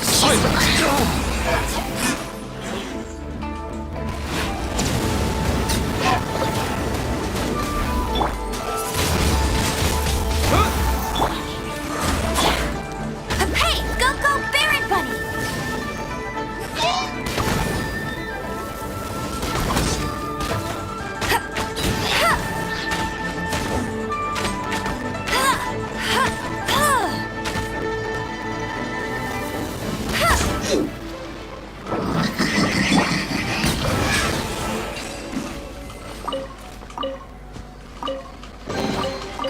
Silence! Hey, go, Baron Bunny!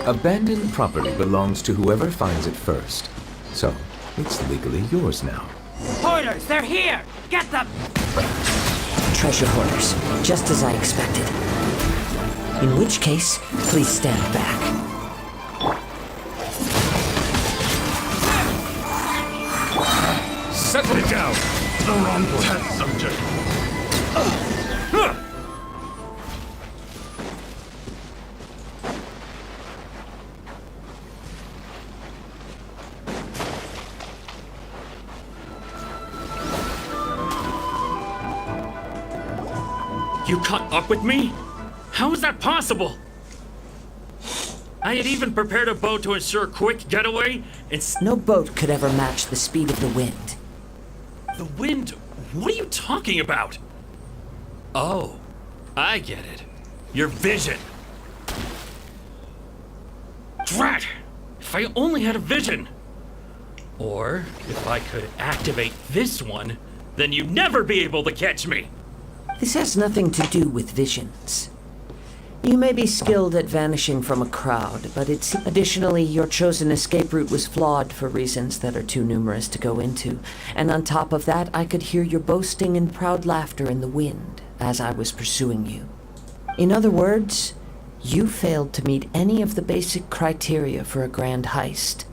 Abandoned property belongs to whoever finds it first. So, it's legally yours now. Hoarders, they're here! Get them! Treasure hoarders, just as I expected. In which case, please stand back. Settle it down! The wrong test subject. You caught up with me? How is that possible? I had even prepared a boat to ensure a quick getaway. No boat could ever match the speed of the wind. The wind? What are you talking about? Oh, I get it. Your vision. Drat! If I only had a vision. Or if I could activate this one, then you'd never be able to catch me. This has nothing to do with visions. You may be skilled at vanishing from a crowd, but it's... Additionally, your chosen escape route was flawed for reasons that are too numerous to go into. And on top of that, I could hear your boasting and proud laughter in the wind as I was pursuing you. In other words, you failed to meet any of the basic criteria for a grand heist.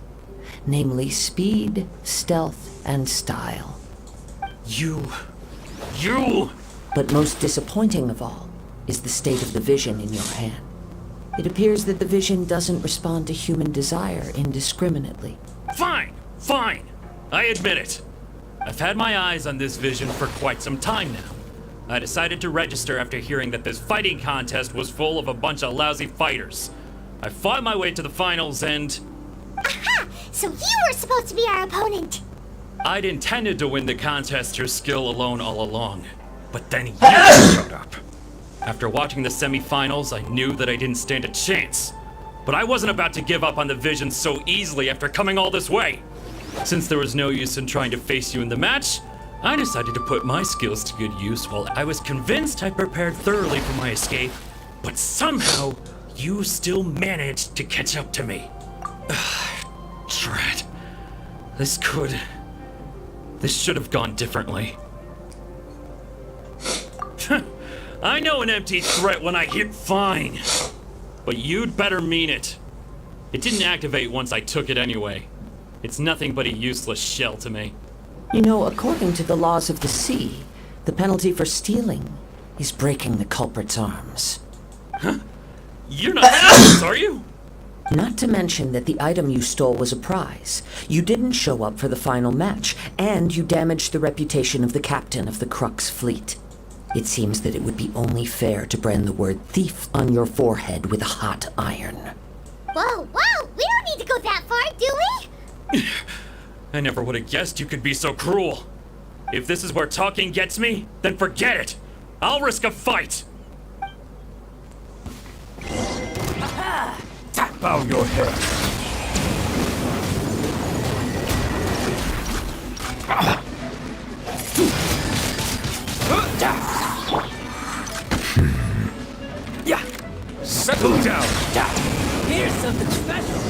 Namely, speed, stealth, and style. You... But most disappointing of all is the state of the vision in your hand. It appears that the vision doesn't respond to human desire indiscriminately. Fine! I admit it. I've had my eyes on this vision for quite some time now. I decided to register after hearing that this fighting contest was full of a bunch of lousy fighters. I fought my way to the finals and... Aha! So you were supposed to be our opponent! I'd intended to win the contest through skill alone all along. But then you showed up. After watching the semifinals, I knew that I didn't stand a chance. But I wasn't about to give up on the vision so easily after coming all this way. Since there was no use in trying to face you in the match, I decided to put my skills to good use while I was convinced I prepared thoroughly for my escape. But somehow, you still managed to catch up to me. Drat. This should have gone differently. I know an empty threat when I hear fine. But you'd better mean it. It didn't activate once I took it anyway. It's nothing but a useless shell to me. You know, according to the laws of the sea, the penalty for stealing is breaking the culprit's arms. Huh? You're not serious, are you? Not to mention that the item you stole was a prize. You didn't show up for the final match, and you damaged the reputation of the captain of the Crux fleet. It seems that it would be only fair to brand the word thief on your forehead with a hot iron. Whoa, whoa! We don't need to go that far, do we? I never would have guessed you could be so cruel. If this is where talking gets me, then forget it. I'll risk a fight. Bow your head. Yeah. Settle down. Here's something special.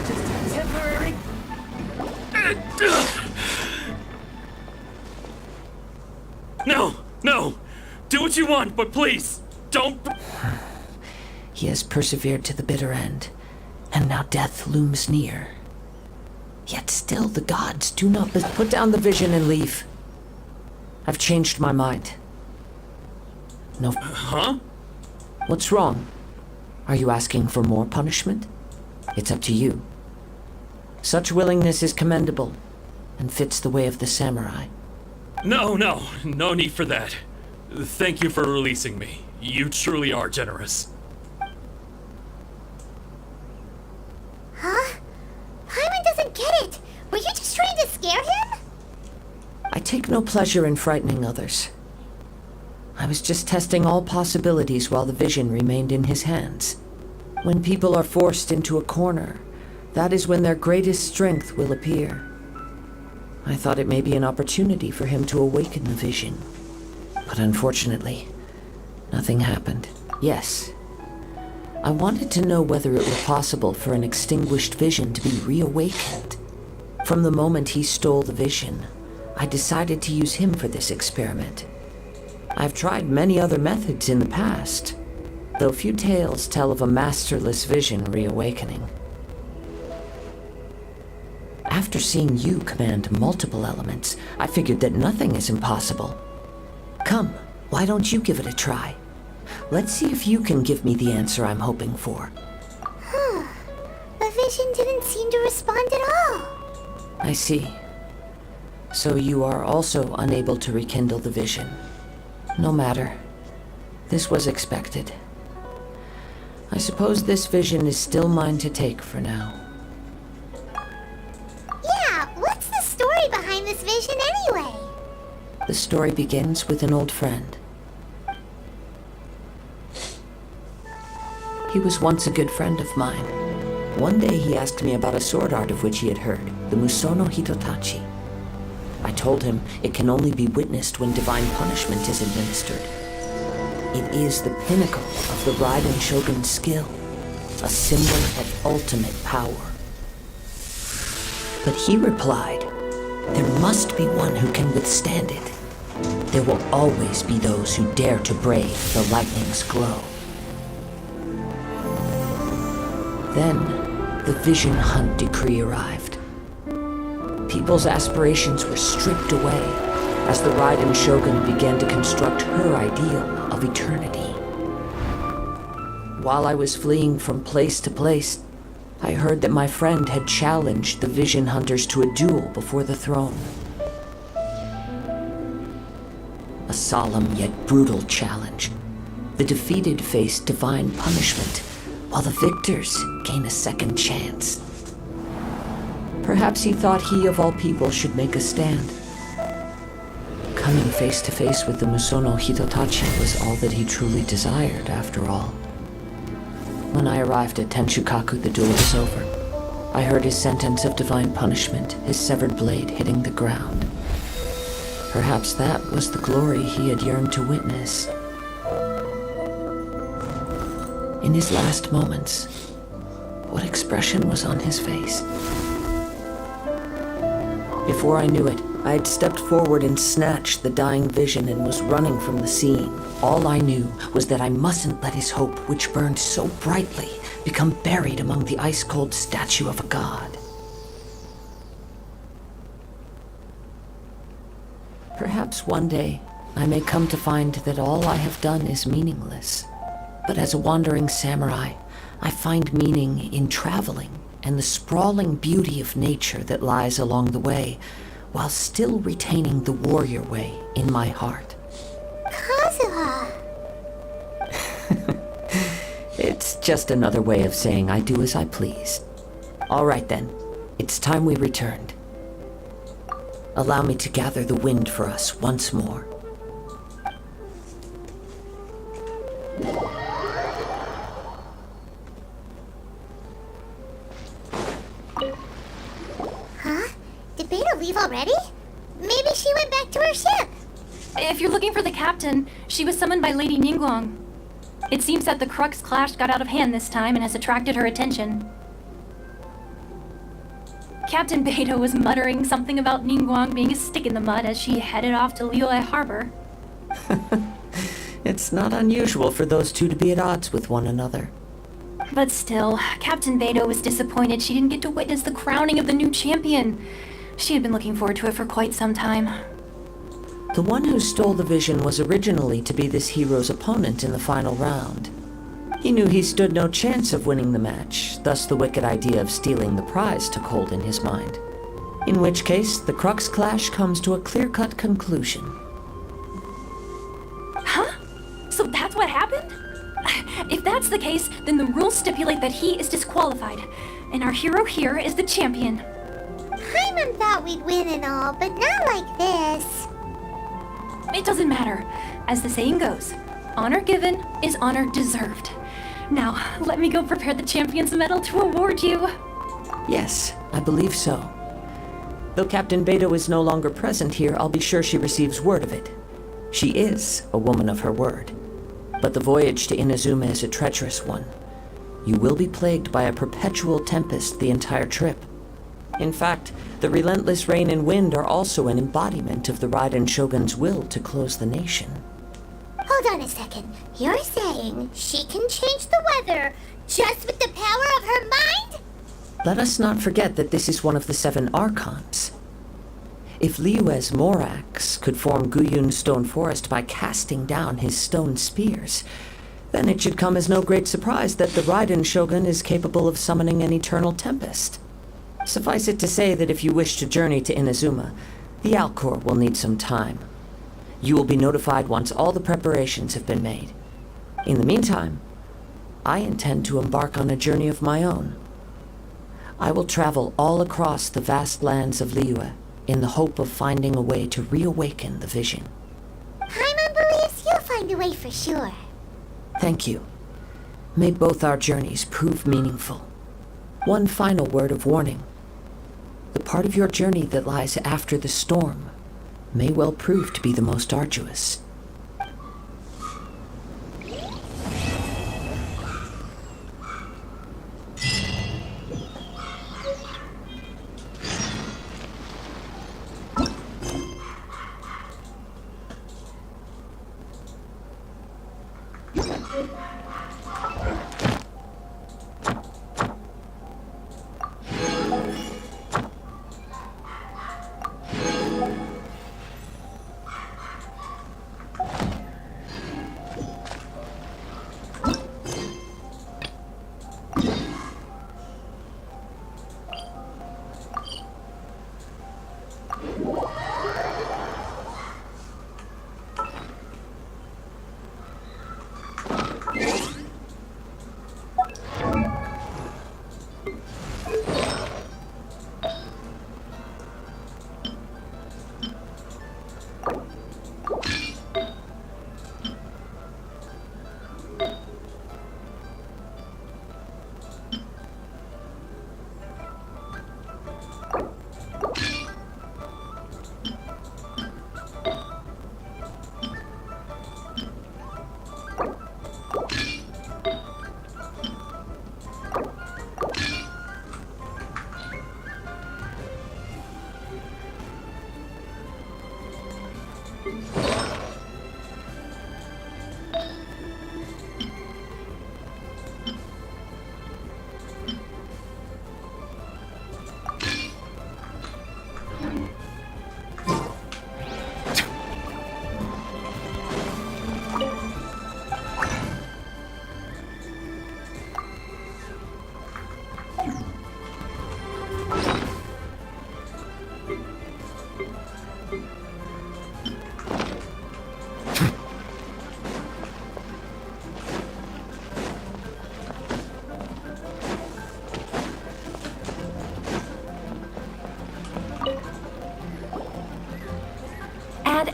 Just a temporary. No, no. Do what you want, but please, don't. He has persevered to the bitter end, and now death looms near. Yet still the gods do not put down the vision and leave. I've changed my mind. No. Huh? What's wrong? Are you asking for more punishment? It's up to you. Such willingness is commendable, and fits the way of the samurai. No need for that. Thank you for releasing me. You truly are generous. Huh? Paimon doesn't get it. Were you just trying to scare him? I take no pleasure in frightening others. I was just testing all possibilities while the vision remained in his hands. When people are forced into a corner, that is when their greatest strength will appear. I thought it may be an opportunity for him to awaken the vision. But unfortunately, nothing happened. Yes, I wanted to know whether it were possible for an extinguished vision to be reawakened. From the moment he stole the vision, I decided to use him for this experiment. I've tried many other methods in the past, though few tales tell of a masterless vision reawakening. After seeing you command multiple elements, I figured that nothing is impossible. Come, why don't you give it a try? Let's see if you can give me the answer I'm hoping for. The vision didn't seem to respond at all. I see. So you are also unable to rekindle the vision. No matter. This was expected. I suppose this vision is still mine to take for now. Yeah, what's the story behind this vision anyway? The story begins with an old friend. He was once a good friend of mine. One day he asked me about a sword art of which he had heard, the Musono Hitotachi. I told him it can only be witnessed when divine punishment is administered. It is the pinnacle of the Raiden Shogun's skill, a symbol of ultimate power. But he replied, there must be one who can withstand it. There will always be those who dare to brave the lightning's glow. Then, the Vision Hunt decree arrived. People's aspirations were stripped away as the Raiden Shogun began to construct her ideal of eternity. While I was fleeing from place to place, I heard that my friend had challenged the Vision Hunters to a duel before the throne. A solemn yet brutal challenge. The defeated face divine punishment, while the victors gain a second chance. Perhaps he thought he of all people should make a stand. Coming face to face with the Musono Hitotachi was all that he truly desired, after all. When I arrived at Tenshukaku, the duel was over. I heard his sentence of divine punishment, his severed blade hitting the ground. Perhaps that was the glory he had yearned to witness. In his last moments, what expression was on his face? Before I knew it, I had stepped forward and snatched the dying vision and was running from the scene. All I knew was that I mustn't let his hope, which burned so brightly, become buried among the ice-cold statue of a god. Perhaps one day, I may come to find that all I have done is meaningless. But as a wandering samurai, I find meaning in traveling and the sprawling beauty of nature that lies along the way, while still retaining the warrior way in my heart. Kazuha! It's just another way of saying I do as I please. All right then, it's time we returned. Allow me to gather the wind for us once more. Huh? Did Beta leave already? Maybe she went back to her ship. If you're looking for the captain, she was summoned by Lady Ningguang. It seems that the Crux clash got out of hand this time and has attracted her attention. Captain Beidou was muttering something about Ningguang being a stick in the mud as she headed off to Liyue Harbor. It's not unusual for those two to be at odds with one another. But still, Captain Beidou was disappointed she didn't get to witness the crowning of the new champion. She had been looking forward to it for quite some time. The one who stole the vision was originally to be this hero's opponent in the final round. He knew he stood no chance of winning the match, thus the wicked idea of stealing the prize took hold in his mind. In which case, the Crux clash comes to a clear-cut conclusion. Huh? So that's what happened? If that's the case, then the rules stipulate that he is disqualified, and our hero here is the champion. Paimon thought we'd win and all, but not like this. It doesn't matter. As the saying goes, honor given is honor deserved. Now, let me go prepare the champion's medal to award you. Yes, I believe so. Though Captain Beidou is no longer present here, I'll be sure she receives word of it. She is a woman of her word. But the voyage to Inazuma is a treacherous one. You will be plagued by a perpetual tempest the entire trip. In fact, the relentless rain and wind are also an embodiment of the Raiden Shogun's will to close the nation. Hold on a second. You're saying she can change the weather just with the power of her mind? Let us not forget that this is one of the 7 Archons. If Liyue's Morax could form Guyun's stone forest by casting down his stone spears, then it should come as no great surprise that the Raiden Shogun is capable of summoning an eternal tempest. Suffice it to say that if you wish to journey to Inazuma, the Alcor will need some time. You will be notified once all the preparations have been made. In the meantime, I intend to embark on a journey of my own. I will travel all across the vast lands of Liyue in the hope of finding a way to reawaken the vision. Paimon believes you'll find a way for sure. Thank you. May both our journeys prove meaningful. One final word of warning. The part of your journey that lies after the storm may well prove to be the most arduous.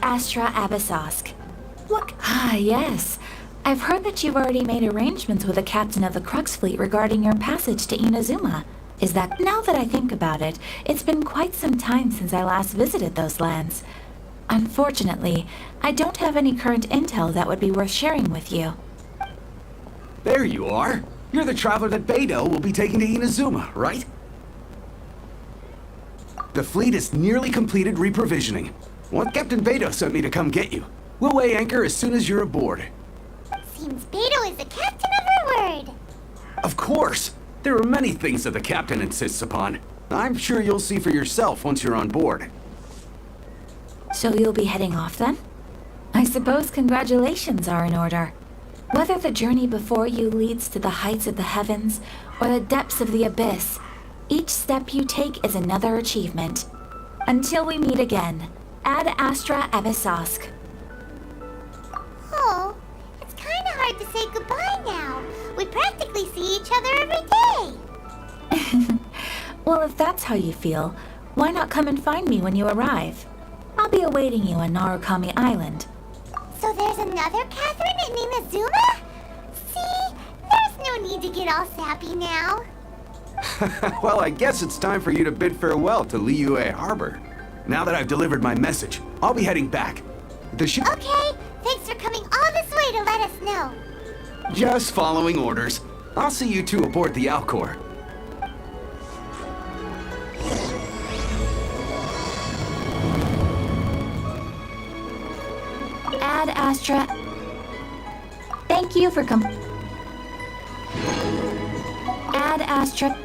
Astra Abyssosk. What? Ah, yes. I've heard that you've already made arrangements with the captain of the Crux fleet regarding your passage to Inazuma. Is that... Now that I think about it, it's been quite some time since I last visited those lands. Unfortunately, I don't have any current intel that would be worth sharing with you. There you are. You're the traveler that Beidou will be taking to Inazuma, right? The fleet is nearly completed reprovisioning. Captain Beidou sent me to come get you. We'll weigh anchor as soon as you're aboard. Seems Beidou is the captain of her word. Of course! There are many things that the captain insists upon. I'm sure you'll see for yourself once you're on board. So you'll be heading off then? I suppose congratulations are in order. Whether the journey before you leads to the heights of the heavens or the depths of the abyss, each step you take is another achievement. Until we meet again, Ad Astra Abyssosk. Oh, it's kind of hard to say goodbye now. We practically see each other every day. Well, if that's how you feel, why not come and find me when you arrive? I'll be awaiting you on Narukami Island. So there's another Catherine in Inazuma? See, there's no need to get all sappy now. Well, I guess it's time for you to bid farewell to Liyue Harbor. Now that I've delivered my message, I'll be heading back. The ship... Okay, thanks for coming all this way to let us know. Just following orders. I'll see you two aboard the Alcor. Ad Astra. Thank you for Ad Astra.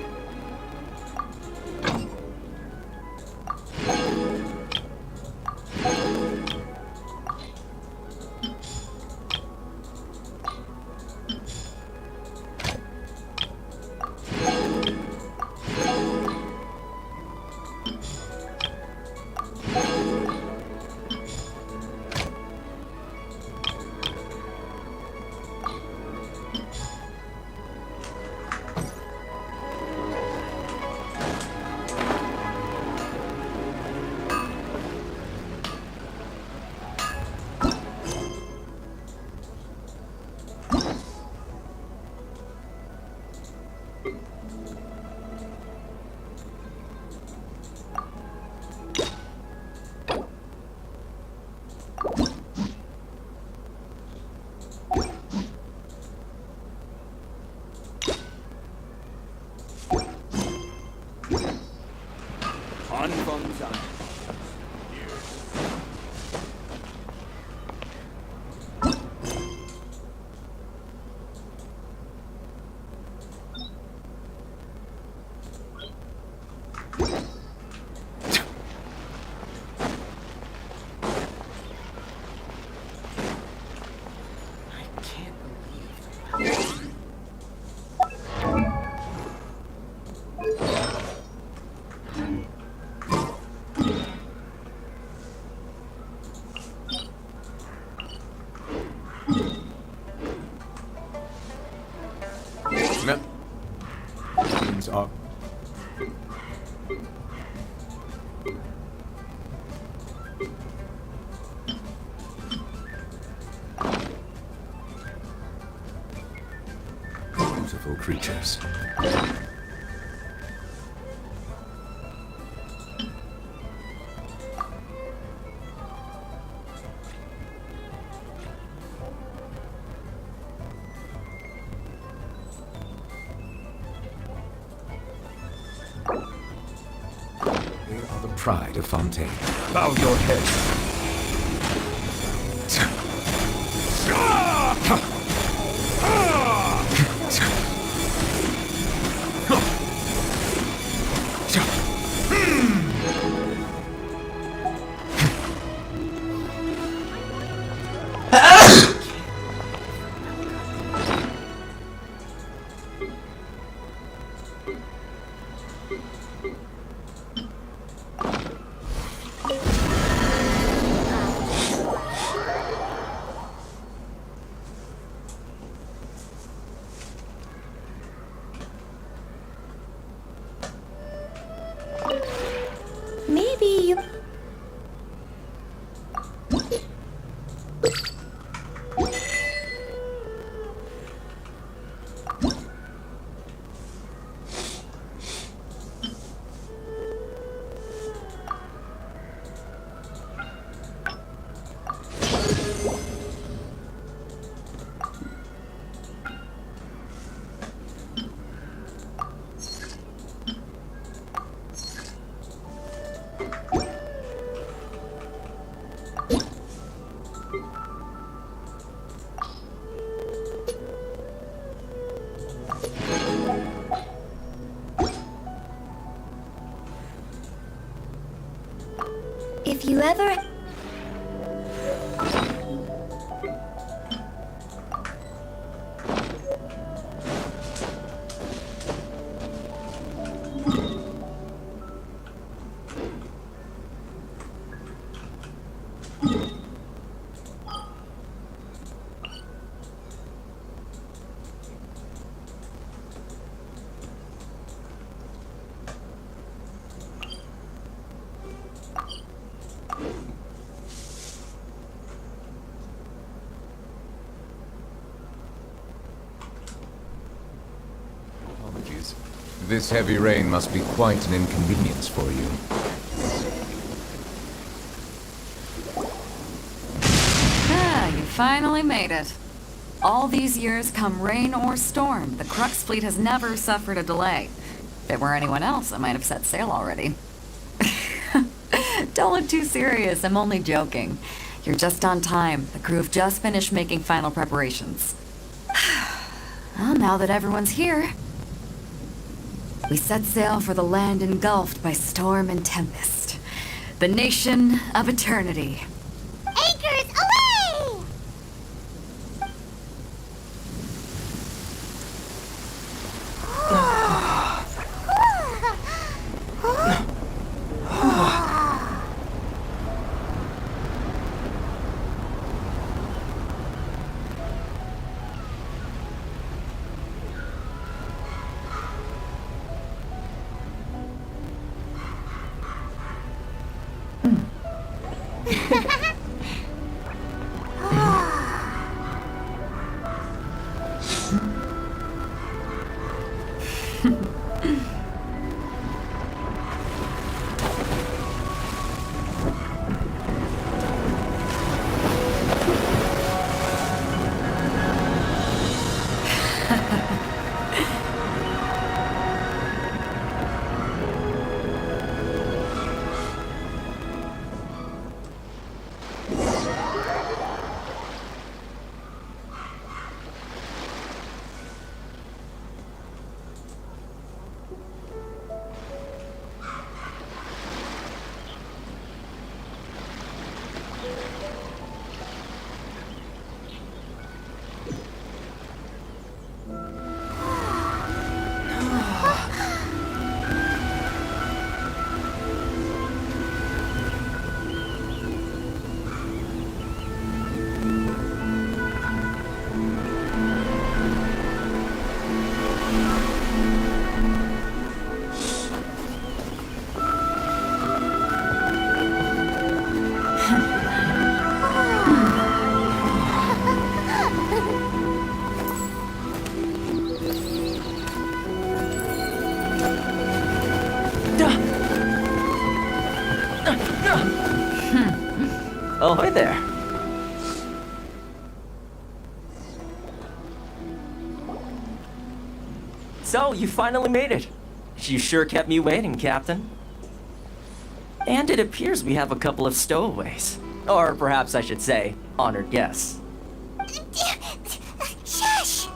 Up. Beautiful creatures. Pride of Fontaine. Bow your head. If you ever... Apologies. This heavy rain must be quite an inconvenience for you. Ah, you finally made it. All these years, come rain or storm, the Crux fleet has never suffered a delay. If it were anyone else, I might have set sail already. Don't look too serious, I'm only joking. You're just on time. The crew have just finished making final preparations. Well, now that everyone's here, we set sail for the land engulfed by storm and tempest. The nation of eternity. Anchors away! Oh, hi there. So, you finally made it. You sure kept me waiting, Captain. And it appears we have a couple of stowaways. Or perhaps I should say, honored guests. Shush!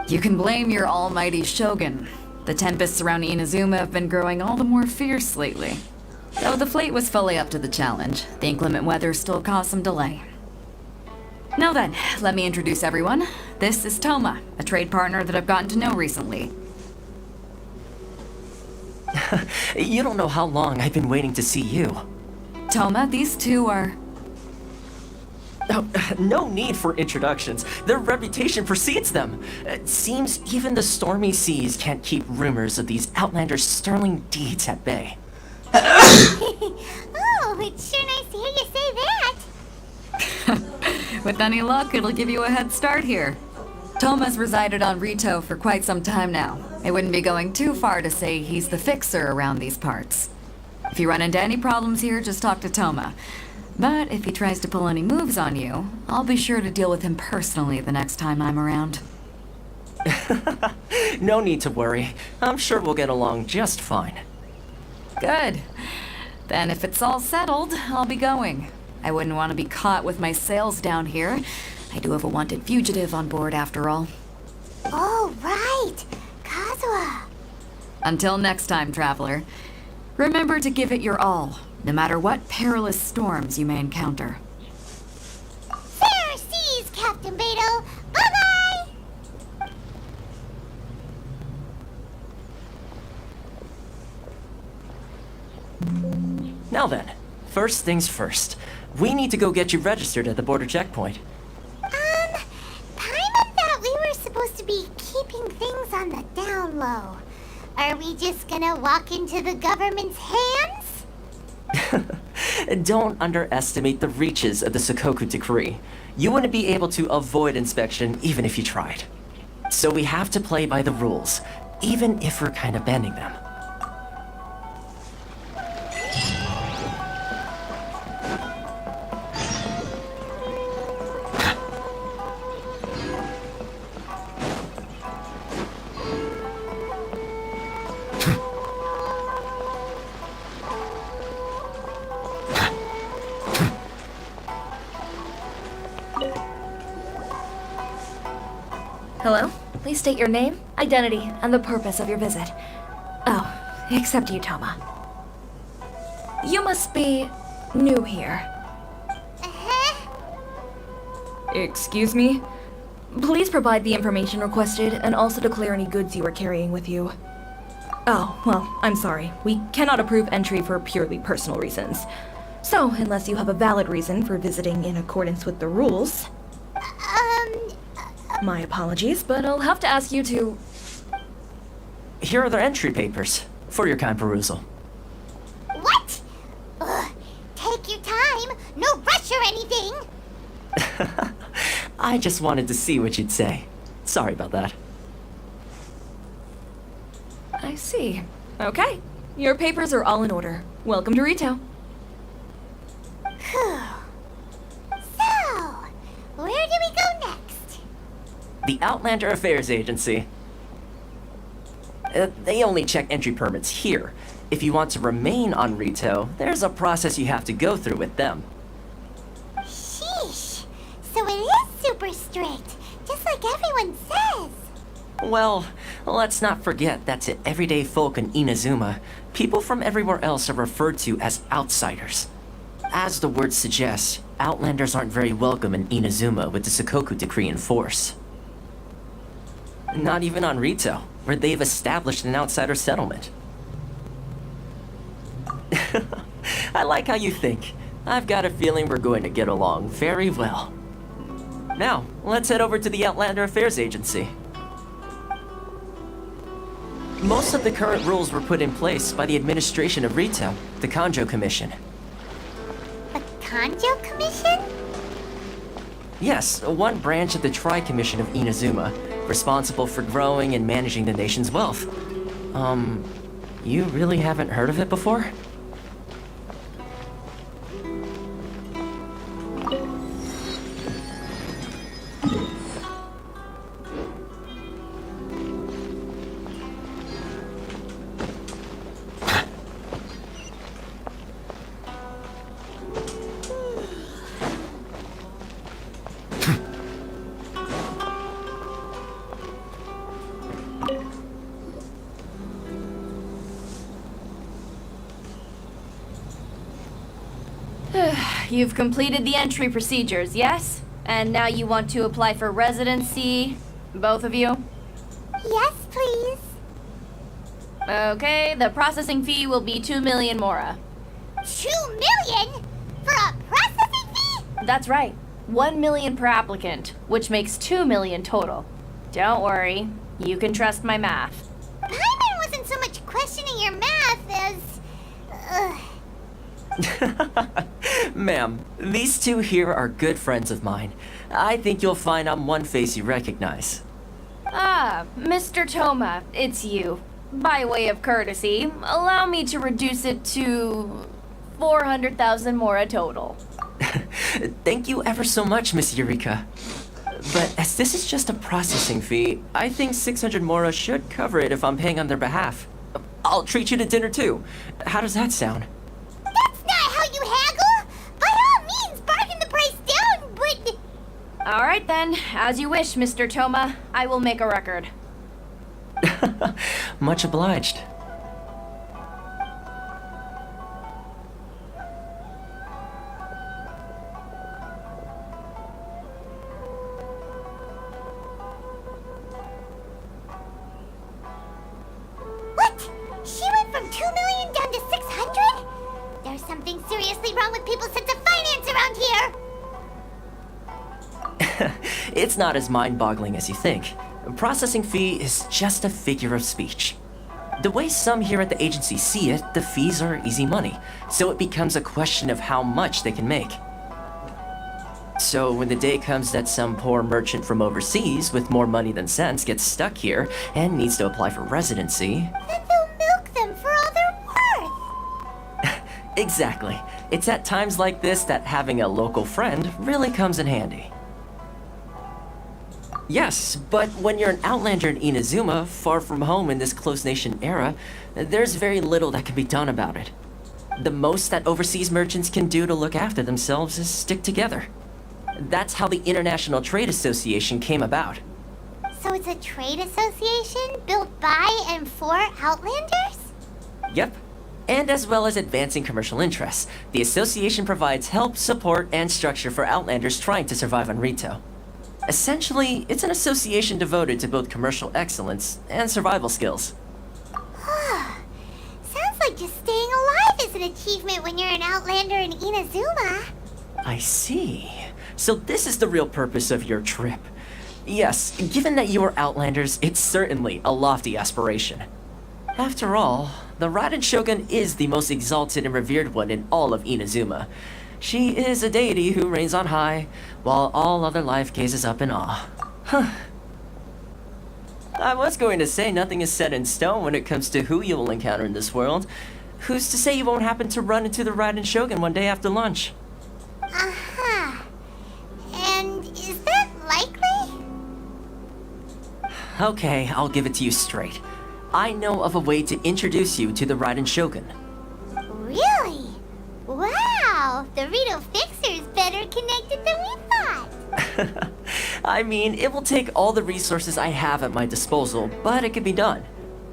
You can blame your almighty Shogun. The tempests around Inazuma have been growing all the more fierce lately. Though the fleet was fully up to the challenge, the inclement weather still caused some delay. Now then, let me introduce everyone. This is Toma, a trade partner that I've gotten to know recently. You don't know how long I've been waiting to see you. Toma, these two are... Oh, no need for introductions. Their reputation precedes them. It seems even the stormy seas can't keep rumors of these outlanders' sterling deeds at bay. Oh, it's sure nice to hear you say that. With any luck, it'll give you a head start here. Toma's resided on Rito for quite some time now. It wouldn't be going too far to say he's the fixer around these parts. If you run into any problems here, just talk to Toma. But if he tries to pull any moves on you, I'll be sure to deal with him personally the next time I'm around. No need to worry. I'm sure we'll get along just fine. Good. Then if it's all settled, I'll be going. I wouldn't want to be caught with my sails down here. I do have a wanted fugitive on board after all. Oh, right. Kazuha. Until next time, traveler. Remember to give it your all. no matter what perilous storms you may encounter. Fair seas, Captain Beetle. Bye-bye! Now then, first things first. We need to go get you registered at the border checkpoint. Paimon thought we were supposed to be keeping things on the down low. Are we just gonna walk into the government's hands? Don't underestimate the reaches of the Sakoku Decree. You wouldn't be able to avoid inspection even if you tried. So we have to play by the rules, even if we're kind of bending them. Hello? Please state your name, identity, and the purpose of your visit. Oh, except you, Toma. You must be new here. Excuse me? Please provide the information requested and also declare any goods you are carrying with you. Oh, well, I'm sorry. We cannot approve entry for purely personal reasons. So, unless you have a valid reason for visiting in accordance with the rules... My apologies, but I'll have to ask you to... Here are the entry papers, for your kind perusal. What? Ugh, take your time. No rush or anything. I just wanted to see what you'd say. Sorry about that. I see. Okay. Your papers are all in order. Welcome to Rito. Whew. So, where do we go next? The Outlander Affairs Agency. They only check entry permits here. If you want to remain on Rito, there's a process you have to go through with them. Sheesh. So it is super strict, just like everyone says. Well, let's not forget that to everyday folk in Inazuma, people from everywhere else are referred to as outsiders. As the word suggests, Outlanders aren't very welcome in Inazuma with the Sakoku Decree in force. Not even on Rito, where they've established an outsider settlement. I like how you think. I've got a feeling we're going to get along very well. Now, let's head over to the Outlander Affairs Agency. Most of the current rules were put in place by the administration of Rito, the Kanjo Commission. The Kanjo Commission? Yes, one branch of the Tri-Commission of Inazuma, responsible for growing and managing the nation's wealth. You really haven't heard of it before? You've completed the entry procedures, yes? And now you want to apply for residency, both of you? Yes, please. Okay, the processing fee will be 2 million mora. 2 million? For a processing fee? That's right. 1 million per applicant, which makes 2 million total. Don't worry, you can trust my math. Paimon wasn't so much questioning your math as... Ma'am, these two here are good friends of mine. I think you'll find I'm one face you recognize. Ah, Mr. Toma, it's you. By way of courtesy, allow me to reduce it to 400,000 mora total. Thank you ever so much, Miss Eureka. But as this is just a processing fee, I think 600 mora should cover it if I'm paying on their behalf. I'll treat you to dinner too. How does that sound? That's not how you haggle! By all means, bargain the price down, but... Alright then, as you wish, Mr. Toma. I will make a record. Much obliged. wrong with people's sense of finance around here? It's not as mind-boggling as you think. Processing fee is just a figure of speech. The way some here at the agency see it, the fees are easy money, so it becomes a question of how much they can make. So when the day comes that some poor merchant from overseas with more money than sense gets stuck here and needs to apply for residency... Then they'll milk them for all they're worth! Exactly. It's at times like this that having a local friend really comes in handy. Yes, but when you're an outlander in Inazuma, far from home in this closed nation era, there's very little that can be done about it. The most that overseas merchants can do to look after themselves is stick together. That's how the International Trade Association came about. So it's a trade association built by and for Outlanders? Yep. And as well as advancing commercial interests, the association provides help, support, and structure for Outlanders trying to survive on Rito. Essentially, it's an association devoted to both commercial excellence and survival skills. Sounds like just staying alive is an achievement when you're an Outlander in Inazuma. I see. So this is the real purpose of your trip. Yes, given that you are Outlanders, it's certainly a lofty aspiration. After all, the Raiden Shogun is the most exalted and revered one in all of Inazuma. She is a deity who reigns on high, while all other life gazes up in awe. Huh. I was going to say nothing is set in stone when it comes to who you will encounter in this world. Who's to say you won't happen to run into the Raiden Shogun one day after lunch? Uh-huh. And is that likely? Okay, I'll give it to you straight. I know of a way to introduce you to the Raiden Shogun. Really? Wow! The Rito Fixer's better connected than we thought! I mean, it will take all the resources I have at my disposal, but it can be done.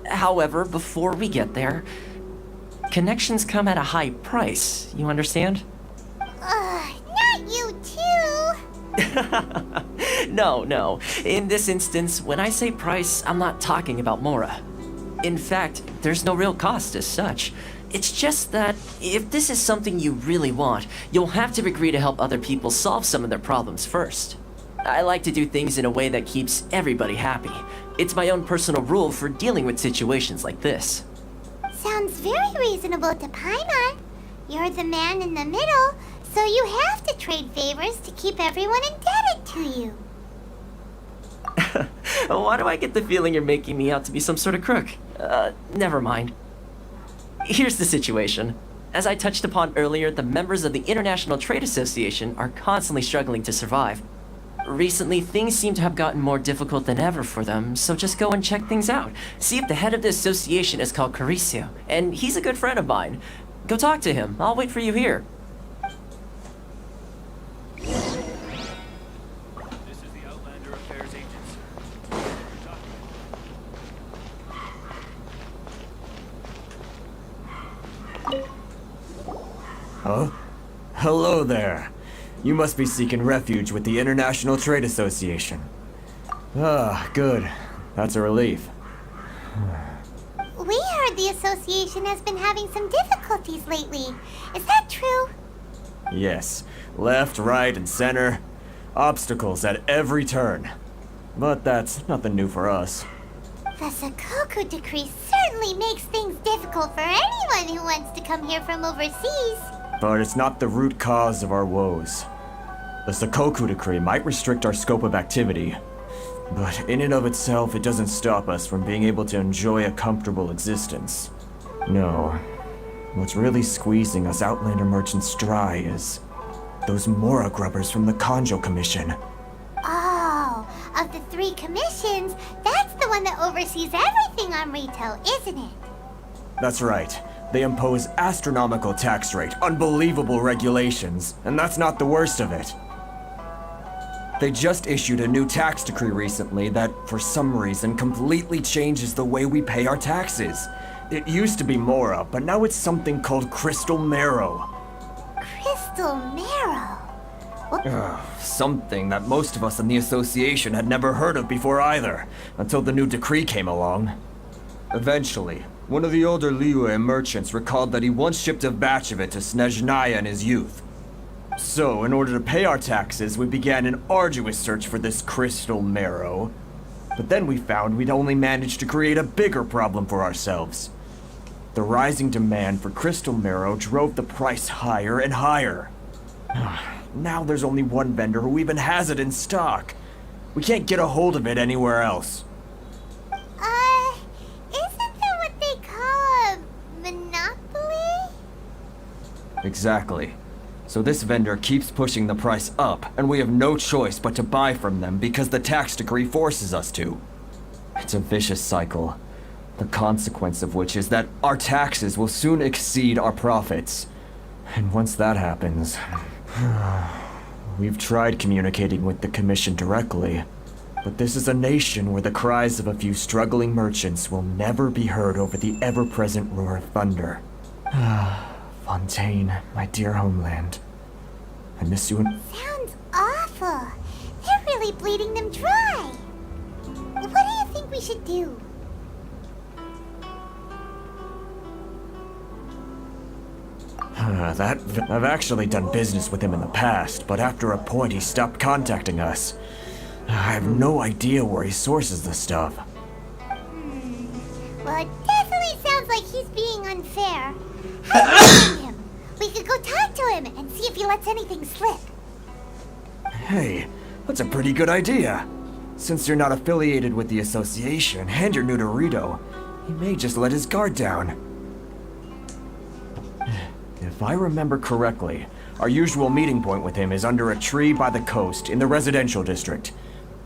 However, before we get there, connections come at a high price, you understand? Not you too! No. In this instance, when I say price, I'm not talking about Mora. In fact, there's no real cost as such. It's just that, if this is something you really want, you'll have to agree to help other people solve some of their problems first. I like to do things in a way that keeps everybody happy. It's my own personal rule for dealing with situations like this. Sounds very reasonable to Paimon. You're the man in the middle, so you have to trade favors to keep everyone indebted to you. Why do I get the feeling you're making me out to be some sort of crook? Never mind. Here's the situation. As I touched upon earlier, the members of the International Trade Association are constantly struggling to survive. Recently, things seem to have gotten more difficult than ever for them, so just go and check things out. See if the head of the association is called Caricio, and he's a good friend of mine. Go talk to him. I'll wait for you here. Huh? Hello there. You must be seeking refuge with the International Trade Association. Ah, good. That's a relief. We heard the association has been having some difficulties lately. Is that true? Yes. Left, right, and center. Obstacles at every turn. But that's nothing new for us. The Sakoku decree certainly makes things difficult for anyone who wants to come here from overseas. But it's not the root cause of our woes. The Sakoku decree might restrict our scope of activity, but in and of itself, it doesn't stop us from being able to enjoy a comfortable existence. No. What's really squeezing us Outlander merchants dry is those Mora grubbers from the Kanjo Commission. Oh, of the 3 commissions, that's the one that oversees everything on Rito, isn't it? That's right. They impose astronomical tax rate, unbelievable regulations, and that's not the worst of it. They just issued a new tax decree recently that, for some reason, completely changes the way we pay our taxes. It used to be Mora, but now it's something called Crystal Marrow. Crystal Marrow? Something that most of us in the association had never heard of before either, until the new decree came along. Eventually, One of the older Liyue merchants recalled that he once shipped a batch of it to Snezhnaya in his youth. So, in order to pay our taxes, we began an arduous search for this crystal marrow. But then we found we'd only managed to create a bigger problem for ourselves. The rising demand for crystal marrow drove the price higher and higher. Now there's only one vendor who even has it in stock. We can't get a hold of it anywhere else. Isn't that what they call a monopoly? Exactly. So this vendor keeps pushing the price up, and we have no choice but to buy from them because the tax decree forces us to. It's a vicious cycle, the consequence of which is that our taxes will soon exceed our profits. And once that happens, we've tried communicating with the Commission directly, but this is a nation where the cries of a few struggling merchants will never be heard over the ever-present roar of thunder. Fontaine, my dear homeland. I miss you and— Sounds awful. They're really bleeding them dry. What do you think we should do? I've actually done business with him in the past, but after a point he stopped contacting us. I have no idea where he sources the stuff. Well, it definitely sounds like he's being unfair. How do we find him? We could go talk to him and see if he lets anything slip. Hey, that's a pretty good idea. Since you're not affiliated with the association and you're new to Rito, he may just let his guard down. If I remember correctly, our usual meeting point with him is under a tree by the coast in the residential district.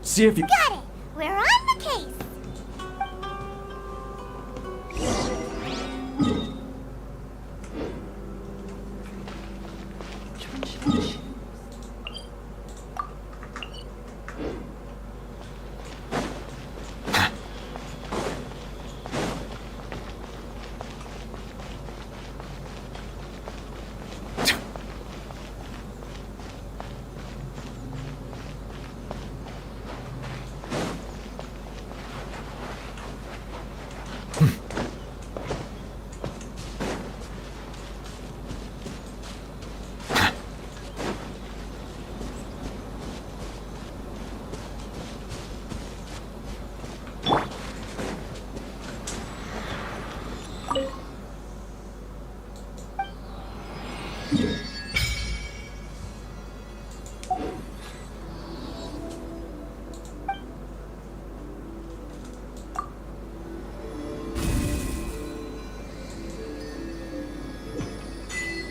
See if you— Got